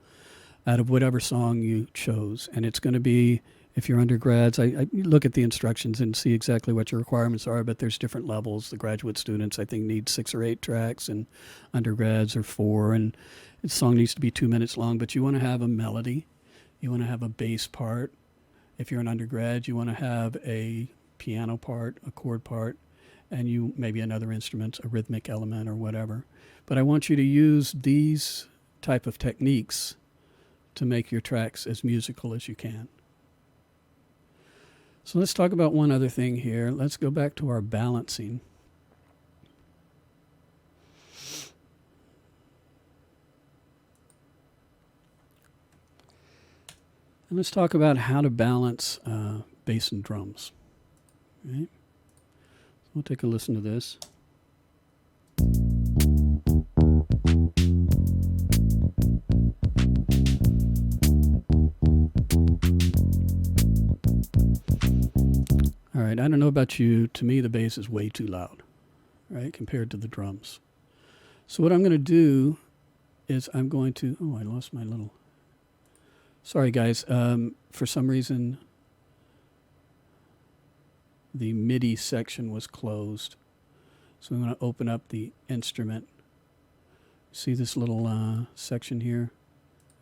out of whatever song you chose. And it's going to be, if you're undergrads, I look at the instructions and see exactly what your requirements are, but there's different levels. The graduate students, I think, need 6 or 8 tracks, and undergrads are 4. And the song needs to be 2 minutes long, but you want to have a melody. You want to have a bass part. If you're an undergrad, you want to have a piano part, a chord part, and you maybe another instrument, a rhythmic element or whatever. But I want you to use these type of techniques to make your tracks as musical as you can. So let's talk about one other thing here. Let's go back to our balancing. And let's talk about how to balance bass and drums. Right? We'll take a listen to this. All right, I don't know about you. To me, the bass is way too loud, right, compared to the drums. So what I'm going to do is I'm going to... Oh, I lost my little... Sorry, guys. For some reason, the MIDI section was closed. So I'm going to open up the instrument. See this little section here?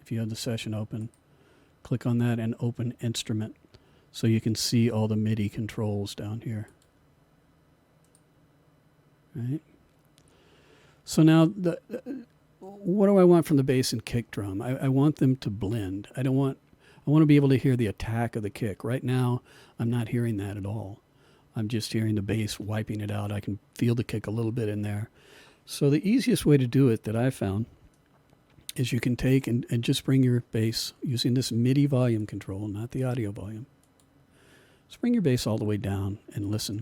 If you have the session open, click on that and open instrument so you can see all the MIDI controls down here. Right? So now, what do I want from the bass and kick drum? I want them to blend. I want to be able to hear the attack of the kick. Right now, I'm not hearing that at all. I'm just hearing the bass wiping it out. I can feel the kick a little bit in there. So the easiest way to do it that I've found is you can take and just bring your bass using this MIDI volume control, not the audio volume. Just bring your bass all the way down and listen.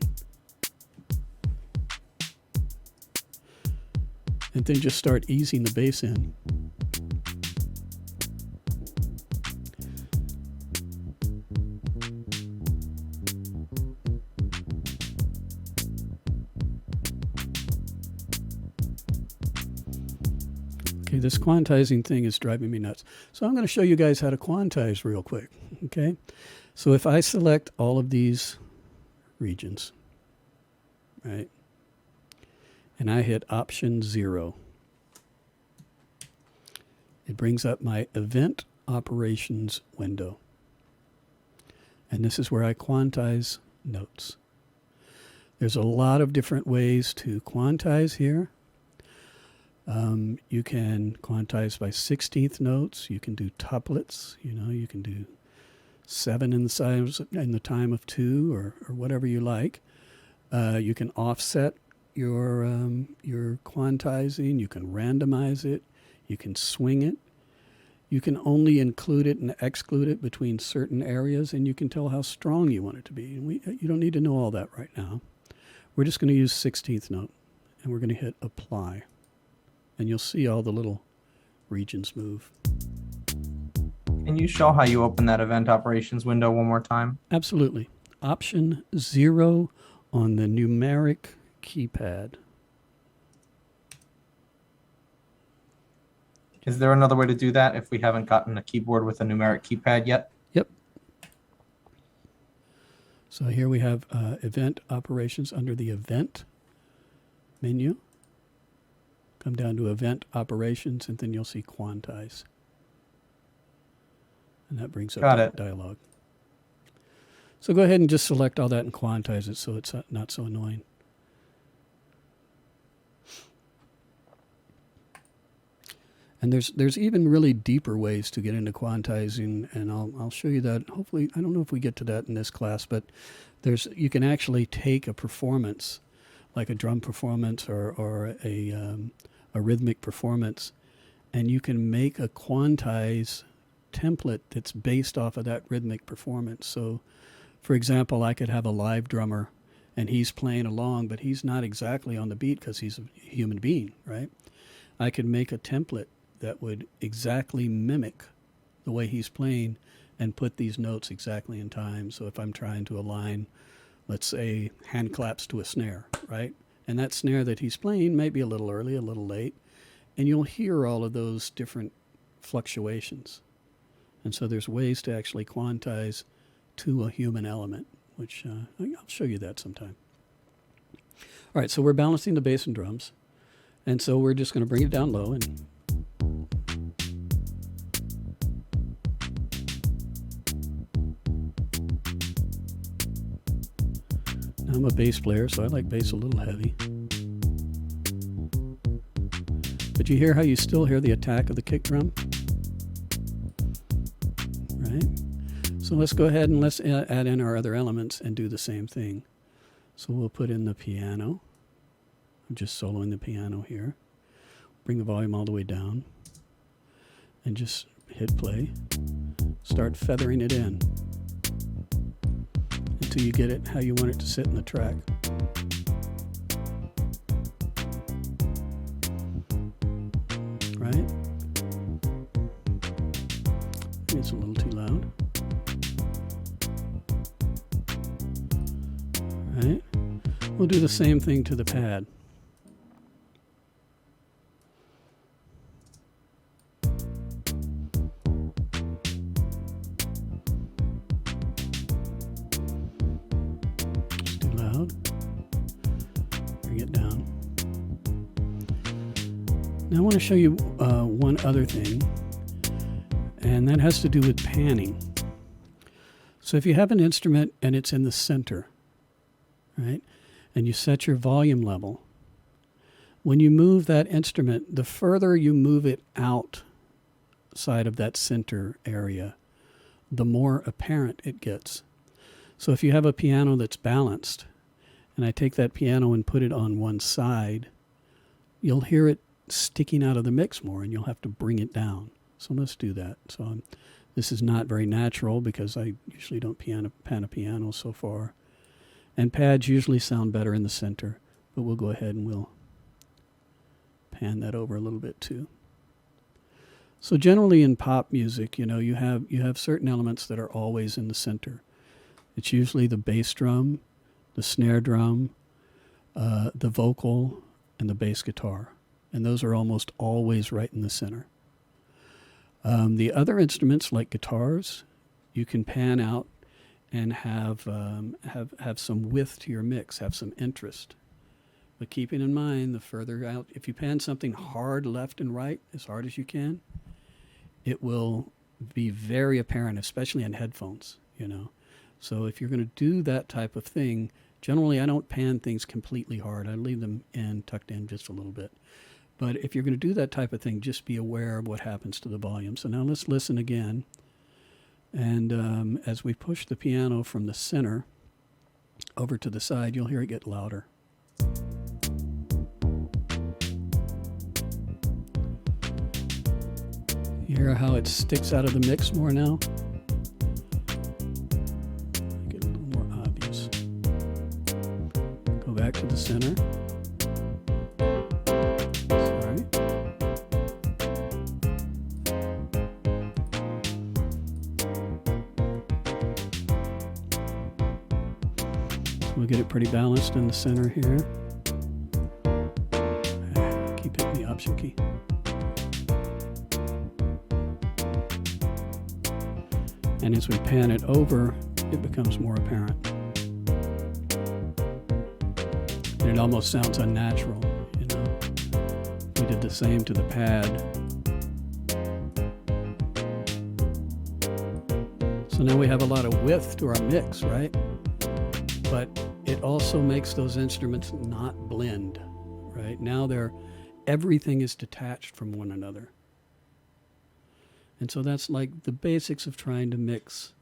And then just start easing the bass in. Okay, this quantizing thing is driving me nuts. So I'm going to show you guys how to quantize real quick. Okay, so if I select all of these regions, right, and I hit option 0, it brings up my event operations window. And this is where I quantize notes. There's a lot of different ways to quantize here. You can quantize by 16th notes. You can do tuplets. You can do 7 in the time of 2, or whatever you like. You can offset your quantizing. You can randomize it. You can swing it. You can only include it and exclude it between certain areas, and you can tell how strong you want it to be. And you don't need to know all that right now. We're just going to use 16th note, and we're going to hit apply. And you'll see all the little regions move. Can you show how you open that event operations window one more time? Absolutely. Option 0 on the numeric keypad. Is there another way to do that if we haven't gotten a keyboard with a numeric keypad yet? Yep. So here we have event operations under the event menu. Come down to event operations, and then you'll see quantize. And that brings up that dialog. So go ahead and just select all that and quantize it so it's not so annoying. And there's even really deeper ways to get into quantizing, and I'll show you that. Hopefully, I don't know if we get to that in this class, but you can actually take a performance, like a drum performance or a rhythmic performance, and you can make a quantize template that's based off of that rhythmic performance. So, for example, I could have a live drummer, and he's playing along, but he's not exactly on the beat because he's a human being, right? I could make a template that would exactly mimic the way he's playing and put these notes exactly in time. So if I'm trying to align, let's say, hand claps to a snare, right? And that snare that he's playing may be a little early, a little late, and you'll hear all of those different fluctuations. And so there's ways to actually quantize to a human element, which I'll show you that sometime. All right, so we're balancing the bass and drums. And so we're just going to bring it down low and I'm a bass player, so I like bass a little heavy. But you hear how you still hear the attack of the kick drum? Right? So let's go ahead and let's add in our other elements and do the same thing. So we'll put in the piano. I'm just soloing the piano here. Bring the volume all the way down. And just hit play. Start feathering it in until you get it how you want it to sit in the track. Right? It's a little too loud. Right? We'll do the same thing to the pad. Now I want to show you one other thing, and that has to do with panning. So if you have an instrument and it's in the center, right, and you set your volume level, when you move that instrument, the further you move it outside of that center area, the more apparent it gets. So if you have a piano that's balanced, and I take that piano and put it on one side, you'll hear it sticking out of the mix more, and you'll have to bring it down. So let's do that. So this is not very natural because I usually don't pan a piano so far. And pads usually sound better in the center, but we'll go ahead and we'll pan that over a little bit too. So generally in pop music, you have certain elements that are always in the center. It's usually the bass drum, the snare drum, the vocal, and the bass guitar. and those are almost always right in the center. The other instruments, like guitars, you can pan out and have some width to your mix, have some interest. But keeping in mind, the further out, if you pan something hard left and right, as hard as you can, it will be very apparent, especially in headphones, you know. So if you're going to do that type of thing, generally I don't pan things completely hard. I leave them tucked in just a little bit. But if you're going to do that type of thing, just be aware of what happens to the volume. So now let's listen again. And as we push the piano from the center over to the side, you'll hear it get louder. You hear how it sticks out of the mix more now? Get a little more obvious. Go back to the center. Sorry. We'll get it pretty balanced in the center here. Keep hitting the Option key. And as we pan it over, it becomes more apparent. And it almost sounds unnatural, you know. We did the same to the pad. So now we have a lot of width to our mix, right? But it also makes those instruments not blend, right? Now everything is detached from one another. And so that's like the basics of trying to mix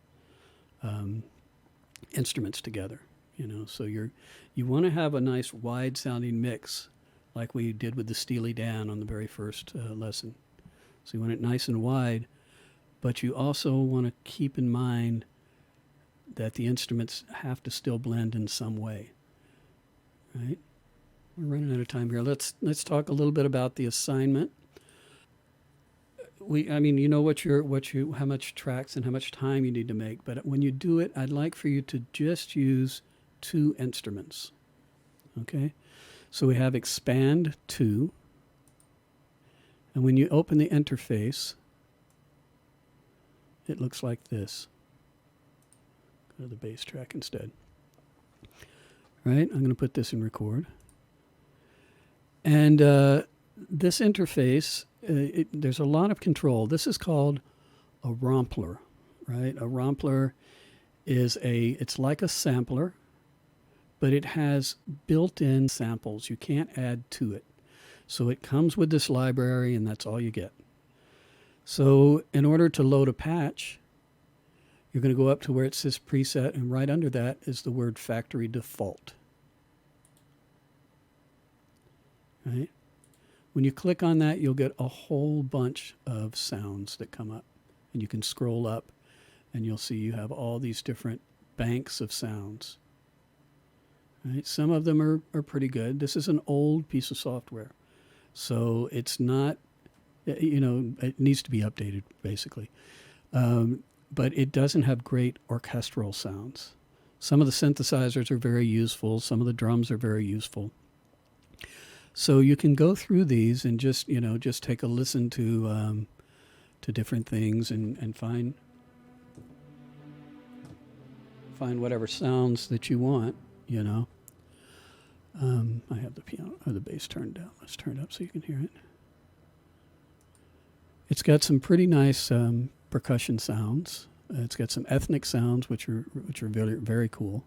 instruments together, you know. So you want to have a nice wide sounding mix like we did with the Steely Dan on the very first lesson. So you want it nice and wide, but you also want to keep in mind that the instruments have to still blend in some way, right? We're running out of time here. Let's talk a little bit about the assignment. You know how much tracks and how much time you need to make, but when you do it, I'd like for you to just use 2 instruments. Okay? So we have expand 2, and when you open the interface, it looks like this. Go to the bass track instead. Right? I'm going to put this in record. And this interface, there's a lot of control. This is called a Rompler, right? A Rompler it's like a sampler, but it has built-in samples. You can't add to it. So it comes with this library, and that's all you get. So in order to load a patch, you're going to go up to where it says preset, and right under that is the word factory default. Right? When you click on that, you'll get a whole bunch of sounds that come up. And you can scroll up, and you'll see you have all these different banks of sounds. Right? Some of them are pretty good. This is an old piece of software. So it's not, it needs to be updated, basically. But it doesn't have great orchestral sounds. Some of the synthesizers are very useful. Some of the drums are very useful. So you can go through these and just take a listen to different things and find whatever sounds that you want, you know. I have the piano or the bass turned down. Let's turn it up so you can hear it. It's got some pretty nice percussion sounds. It's got some ethnic sounds, which are very, very cool.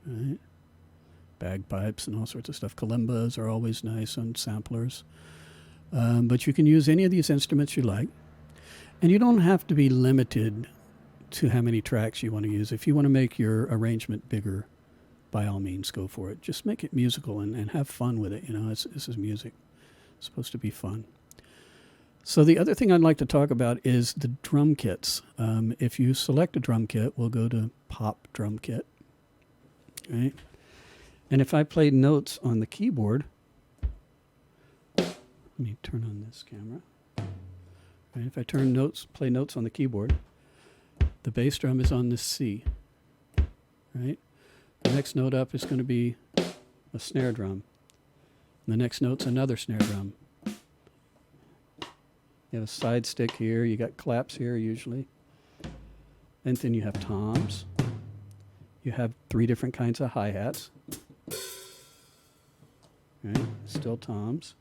Right? Bagpipes and all sorts of stuff. Kalimbas are always nice on samplers. But you can use any of these instruments you like. And you don't have to be limited to how many tracks you want to use. If you want to make your arrangement bigger, by all means, go for it. Just make it musical and have fun with it. You know, this is music. It's supposed to be fun. So the other thing I'd like to talk about is the drum kits. If you select a drum kit, we'll go to Pop Drum Kit. Right? And if I play notes on the keyboard, let me turn on this camera. Right? If I play notes on the keyboard, the bass drum is on this C. Right? The next note up is going to be a snare drum. The next note's another snare drum. You have a side stick here. You got claps here usually. And then you have toms. You have 3 different kinds of hi-hats. Right? Still toms.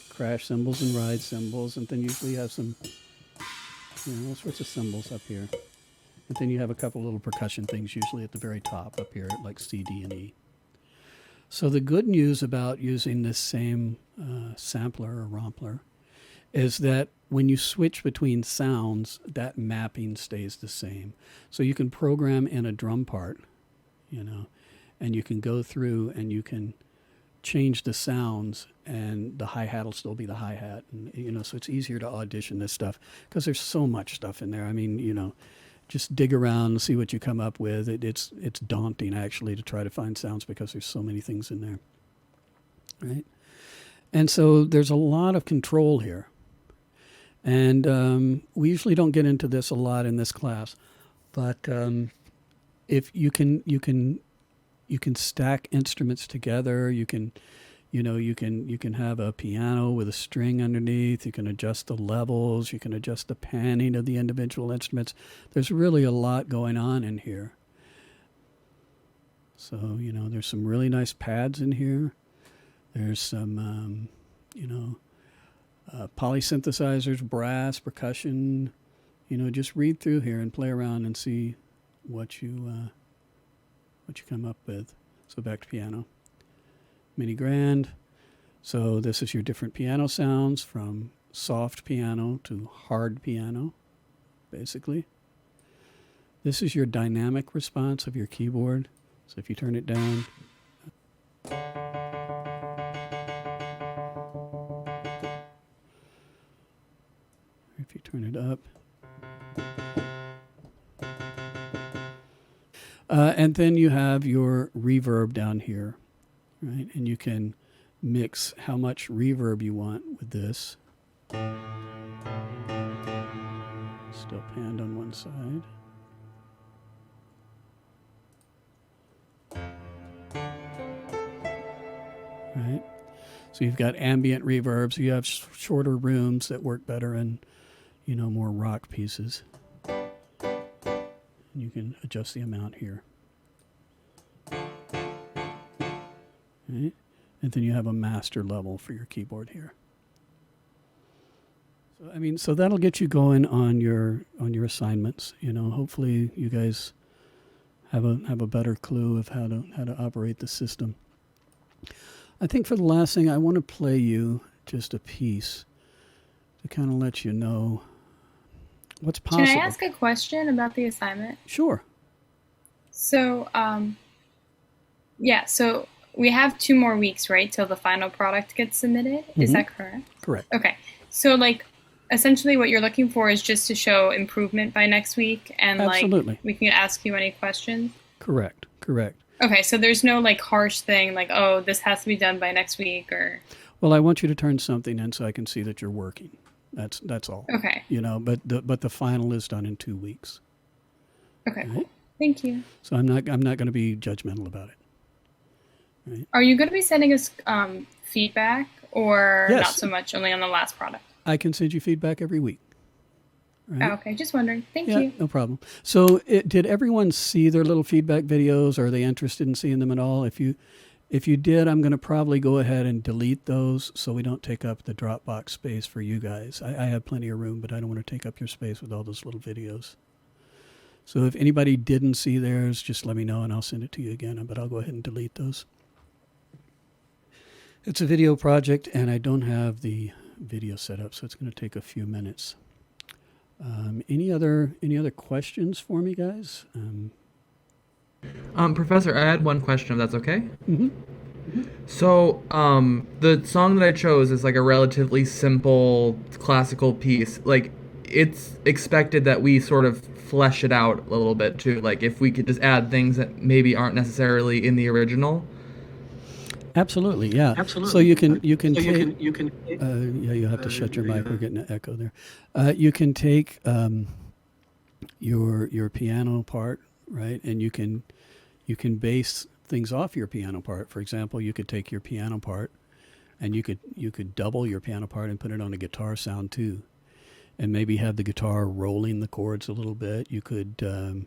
Crash cymbals and ride cymbals. And then usually you have some, all sorts of cymbals up here. And then you have a couple little percussion things usually at the very top up here, like C, D, and E. So the good news about using this same sampler or rompler is that when you switch between sounds, that mapping stays the same. So you can program in a drum part, and you can go through and you can change the sounds, and the hi-hat will still be the hi-hat. And, so it's easier to audition this stuff because there's so much stuff in there. I mean, just dig around and see what you come up with. It's daunting, actually, to try to find sounds because there's so many things in there, right? And so there's a lot of control here. And we usually don't get into this a lot in this class, but if you can stack instruments together. You can have a piano with a string underneath. You can adjust the levels. You can adjust the panning of the individual instruments. There's really a lot going on in here. So, there's some really nice pads in here. There's some, polysynthesizers, brass, percussion. Just read through here and play around and see what you come up with. So back to piano. Mini grand. So this is your different piano sounds from soft piano to hard piano, basically. This is your dynamic response of your keyboard. So if you turn it down, if you turn it up, and then you have your reverb down here, right? And you can mix how much reverb you want with this. Still panned on one side. Right? So you've got ambient reverb, so you have shorter rooms that work better in, more rock pieces. And you can adjust the amount here. Right? And then you have a master level for your keyboard here. So that'll get you going on your assignments. Hopefully you guys have a better clue of how to operate the system. I think for the last thing, I want to play you just a piece to kind of let you know what's possible. Can I ask a question about the assignment? Sure. So, so we have 2 more weeks, right, till the final product gets submitted. Is that correct? Correct. Okay. So, essentially what you're looking for is just to show improvement by next week, and Absolutely. We can ask you any questions? Correct. Okay, so there's no harsh thing oh, this has to be done by next week, or... Well, I want you to turn something in so I can see that you're working. That's all. Okay. But the final is done in 2 weeks. Okay. Right? Thank you. So I'm not going to be judgmental about it. Right? Are you going to be sending us feedback, or Yes. not so much, only on the last product? I can send you feedback every week. Right? Oh, okay, just wondering. Thank Yeah, you. no problem. So did everyone see their little feedback videos? Are they interested in seeing them at all? If you did, I'm going to probably go ahead and delete those so we don't take up the Dropbox space for you guys. I have plenty of room, but I don't want to take up your space with all those little videos. So if anybody didn't see theirs, just let me know and I'll send it to you again, but I'll go ahead and delete those. It's a video project and I don't have the video set up, so it's going to take a few minutes. Any other questions for me, guys? Professor, I had one question, if that's okay. Mm-hmm. So, the song that I chose is a relatively simple classical piece. It's expected that we sort of flesh it out a little bit too. If we could just add things that maybe aren't necessarily in the original. Absolutely, yeah. Absolutely. So you can you have to shut your mic. We're getting an echo there. You can take your piano part, right, and you can base things off your piano part. For example, you could take your piano part And you could double your piano part and put it on a guitar sound too, and maybe have the guitar rolling the chords a little bit. You can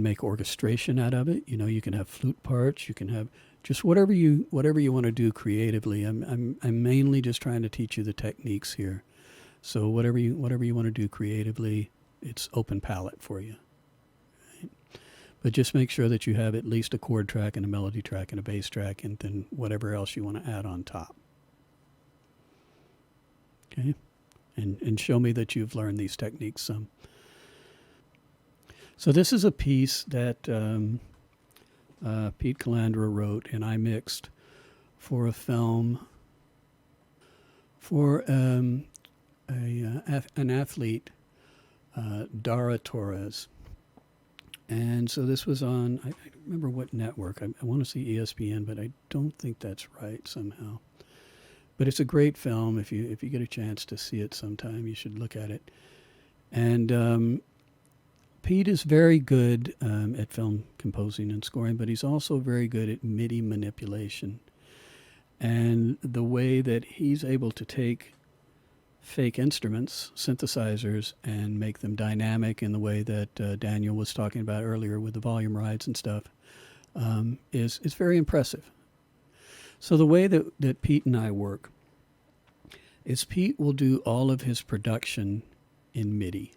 make orchestration out of it. You can have flute parts. You can have just whatever you want to do creatively. I'm mainly just trying to teach you the techniques here. So whatever you want to do creatively, it's open palette for you. Right? But just make sure that you have at least a chord track and a melody track and a bass track, and then whatever else you want to add on top. Okay, and show me that you've learned these techniques some. So this is a piece that Pete Calandra wrote and I mixed for a film for an athlete, Dara Torres. And so this was on, I don't remember what network. I want to see ESPN, but I don't think that's right somehow. But it's a great film. If you get a chance to see it sometime, you should look at it. And Pete is very good at film composing and scoring, but he's also very good at MIDI manipulation. And the way that he's able to take fake instruments, synthesizers, and make them dynamic in the way that Daniel was talking about earlier with the volume rides and stuff is very impressive. So the way that Pete and I work is Pete will do all of his production in MIDI.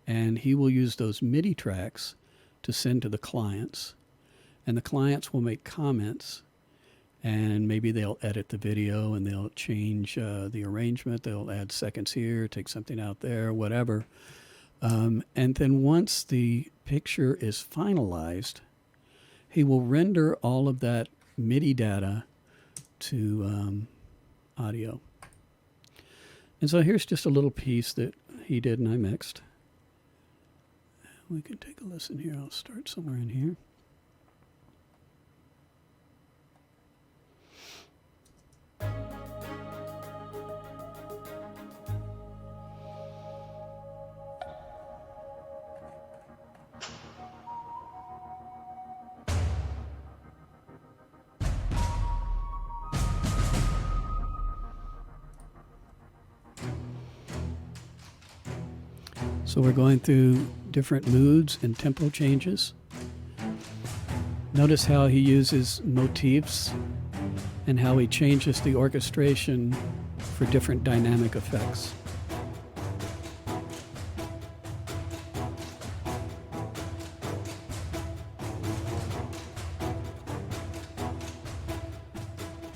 And he will use those MIDI tracks to send to the clients. And the clients will make comments. And maybe they'll edit the video and they'll change the arrangement. They'll add seconds here, take something out there, whatever. And then once the picture is finalized, he will render all of that MIDI data to audio. And so here's just a little piece that he did and I mixed. We can take a listen here. I'll start somewhere in here. So we're going through different moods and tempo changes. Notice how he uses motifs and how he changes the orchestration for different dynamic effects.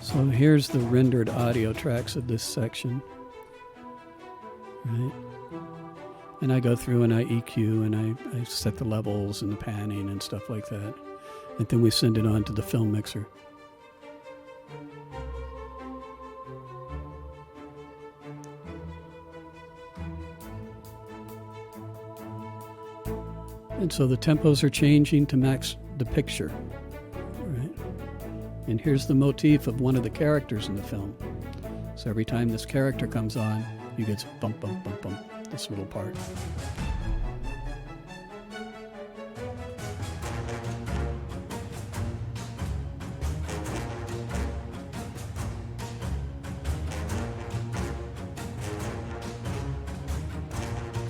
So here's the rendered audio tracks of this section. Right? And I go through and I EQ and I set the levels and the panning and stuff like that. And then we send it on to the film mixer. And so the tempos are changing to match the picture. Right? And here's the motif of one of the characters in the film. So every time this character comes on, you get bump, bump, bump, bump. This little part.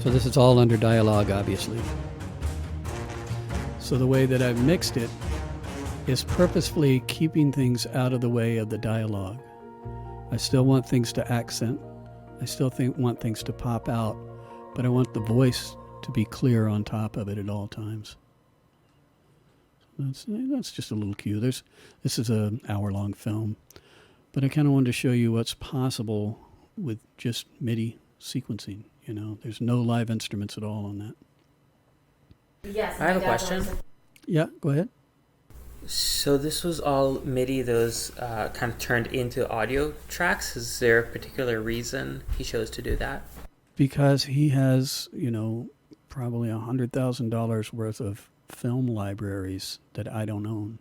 So this is all under dialogue, obviously. So the way that I've mixed it is purposefully keeping things out of the way of the dialogue. I still want things to accent. I still want things to pop out, but I want the voice to be clear on top of it at all times. That's just a little cue. This is an hour-long film, but I kind of wanted to show you what's possible with just MIDI sequencing. There's no live instruments at all on that. Yes, I have a question. Yeah, go ahead. So this was all MIDI that was kind of turned into audio tracks. Is there a particular reason he chose to do that? Because he has, probably $100,000 worth of film libraries that I don't own.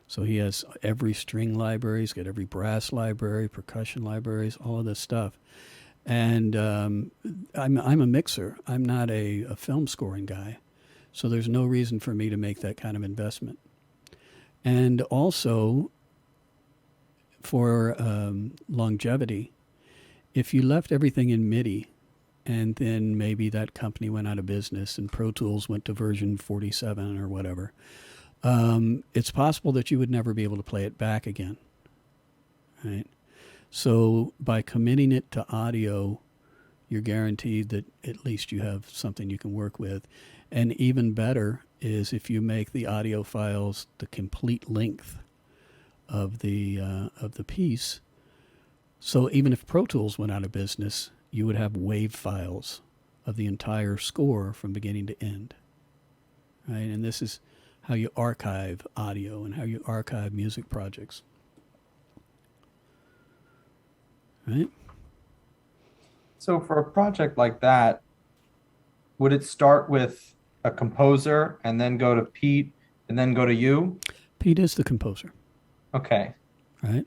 So he has every string library, he's got every brass library, percussion libraries, all of this stuff. And I'm a mixer. I'm not a film scoring guy. So there's no reason for me to make that kind of investment. And also, for longevity, if you left everything in MIDI and then maybe that company went out of business and Pro Tools went to version 47 or whatever, it's possible that you would never be able to play it back again, right? So by committing it to audio, you're guaranteed that at least you have something you can work with. And even better is if you make the audio files the complete length of the piece. So even if Pro Tools went out of business, you would have WAV files of the entire score from beginning to end, right? And this is how you archive audio and how you archive music projects, right? So for a project like that, would it start with a composer and then go to Pete and then go to you? Pete is the composer. Okay. Right.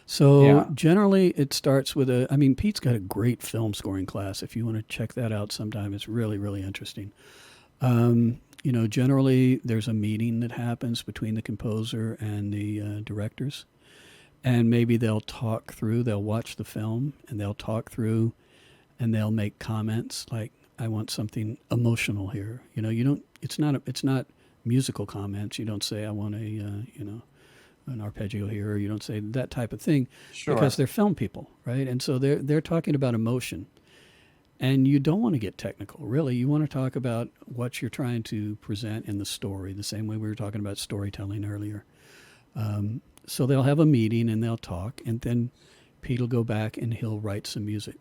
So Yeah. generally it starts with Pete's got a great film scoring class. If you want to check that out sometime, it's really, really interesting. Generally there's a meeting that happens between the composer and the directors, and maybe they'll watch the film and they'll talk through and they'll make comments like, I want something emotional here. It's not musical comments. You don't say, I want an arpeggio here, or you don't say that type of thing. Sure. Because they're film people, right? And so they're talking about emotion. And you don't want to get technical, really. You want to talk about what you're trying to present in the story, the same way we were talking about storytelling earlier. So they'll have a meeting and they'll talk, and then Pete will go back and he'll write some music.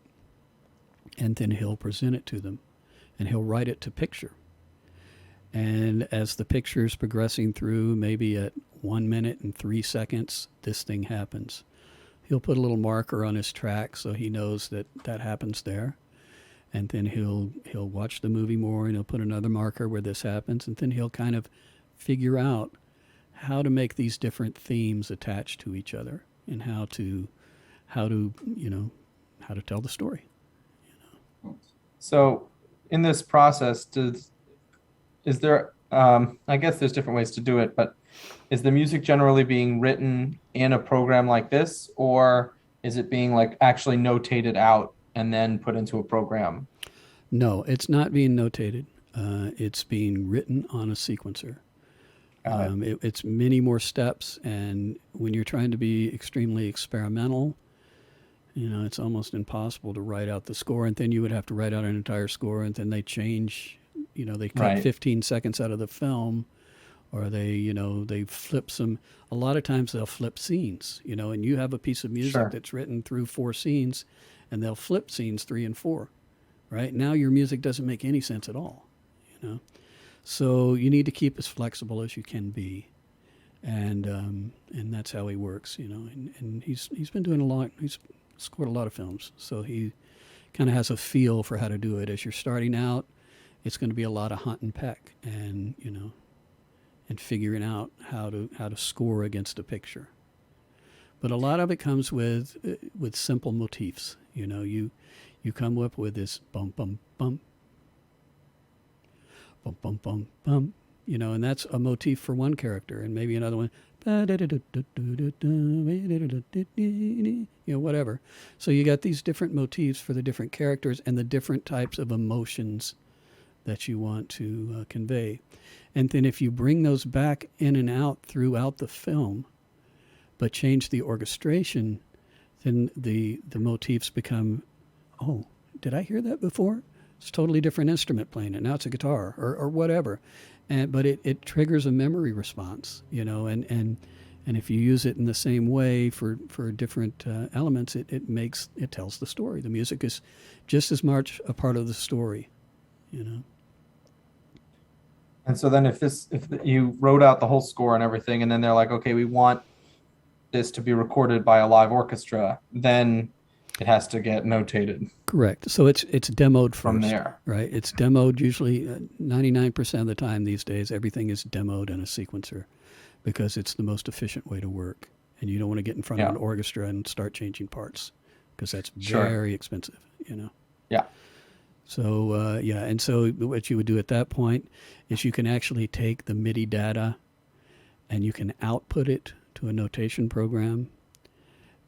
And then he'll present it to them, and he'll write it to picture. And as the picture is progressing through, maybe at 1 minute and 3 seconds, this thing happens. He'll put a little marker on his track so he knows that happens there. And then he'll watch the movie more, and he'll put another marker where this happens, and then he'll kind of figure out how to make these different themes attach to each other, and how to tell the story. So in this process, is there, I guess there's different ways to do it, but is the music generally being written in a program like this, or is it being like actually notated out and then put into a program? No, it's not being notated. It's being written on a sequencer. It's many more steps, and when you're trying to be extremely experimental, it's almost impossible to write out the score, and then you would have to write out an entire score, and then they change, they cut Right. 15 seconds out of the film, or they flip some. A lot of times they'll flip scenes, and you have a piece of music Sure. that's written through 4 scenes, and they'll flip scenes 3 and 4. Right now, your music doesn't make any sense at all, So you need to keep as flexible as you can be, and that's how he works, And he's been doing a lot. He's scored a lot of films, so he kind of has a feel for how to do it. As you're starting out, it's going to be a lot of hunt and peck, and and figuring out how to score against a picture. But a lot of it comes with simple motifs. You come up with this bum bum bum bum bum bum bum, and that's a motif for one character, and maybe another one, whatever. So you got these different motifs for the different characters and the different types of emotions that you want to convey. And then if you bring those back in and out throughout the film, but change the orchestration, then the motifs become, oh, did I hear that before? It's a totally different instrument playing it. Now it's a guitar or whatever. But it triggers a memory response, and if you use it in the same way for different elements, it tells the story. The music is just as much a part of the story, And so then if you wrote out the whole score and everything, and then they're like, okay, we want this to be recorded by a live orchestra, then it has to get notated. Correct. So it's demoed first. From there. Right. It's demoed usually 99% of the time these days. Everything is demoed in a sequencer because it's the most efficient way to work. And you don't want to get in front of an orchestra and start changing parts because that's very expensive, Yeah. So, and so what you would do at that point is you can actually take the MIDI data and you can output it to a notation program.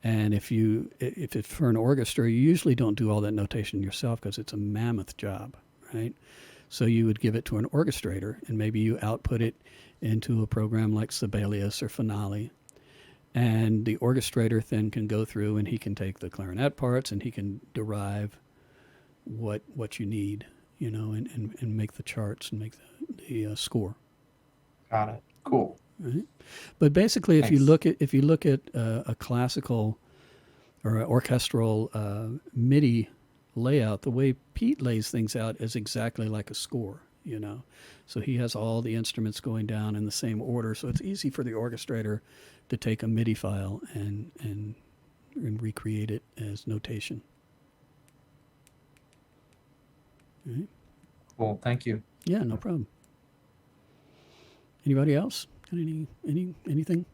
And if it's for an orchestra, you usually don't do all that notation yourself because it's a mammoth job, right? So you would give it to an orchestrator, and maybe you output it into a program like Sibelius or Finale. And the orchestrator then can go through and he can take the clarinet parts and he can derive what you need, and make the charts and make the score. Got it. Cool. Right? But basically, if you look at a classical or an orchestral MIDI layout, the way Pete lays things out is exactly like a score. So he has all the instruments going down in the same order, so it's easy for the orchestrator to take a MIDI file and recreate it as notation. Right? Cool. Thank you. Yeah, no problem. Anybody else? Got anything?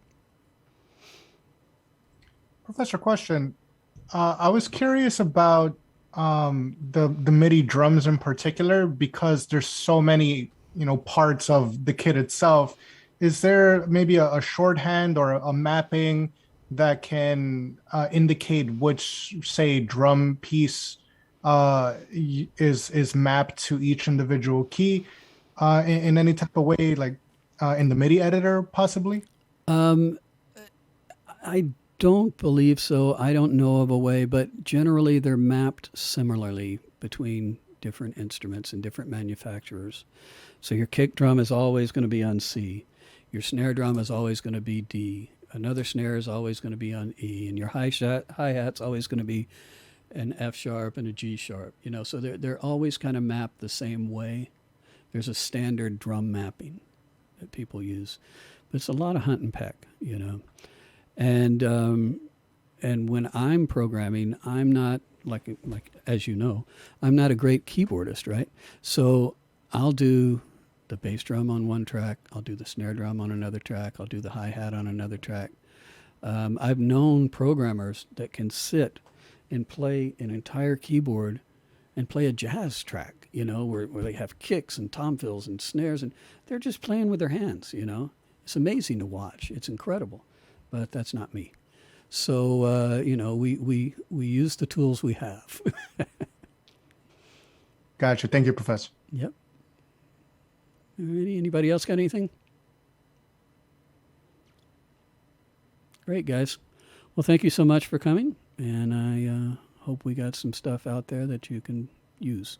Professor, question. I was curious about the MIDI drums in particular, because there's so many parts of the kit itself. Is there maybe a shorthand or a mapping that can indicate which, say, drum piece is mapped to each individual key in any type of way, like in the MIDI editor, possibly? I don't believe so. I don't know of a way, but generally they're mapped similarly between different instruments and different manufacturers. So your kick drum is always going to be on C. Your snare drum is always going to be D. Another snare is always going to be on E. And your hi-hat's always going to be an F sharp and a G sharp. So they're always kind of mapped the same way. There's a standard drum mapping that people use. But it's a lot of hunt and peck, And when I'm programming, I'm not like as you know, I'm not a great keyboardist, right? So I'll do the bass drum on one track, I'll do the snare drum on another track, I'll do the hi-hat on another track. I've known programmers that can sit and play an entire keyboard and play a jazz track, where they have kicks and tom fills and snares, and they're just playing with their hands, It's amazing to watch. It's incredible. But that's not me. So, we use the tools we have. Gotcha. Thank you, Professor. Yep. Anybody else got anything? Great, guys. Well, thank you so much for coming, and I hope we got some stuff out there that you can use.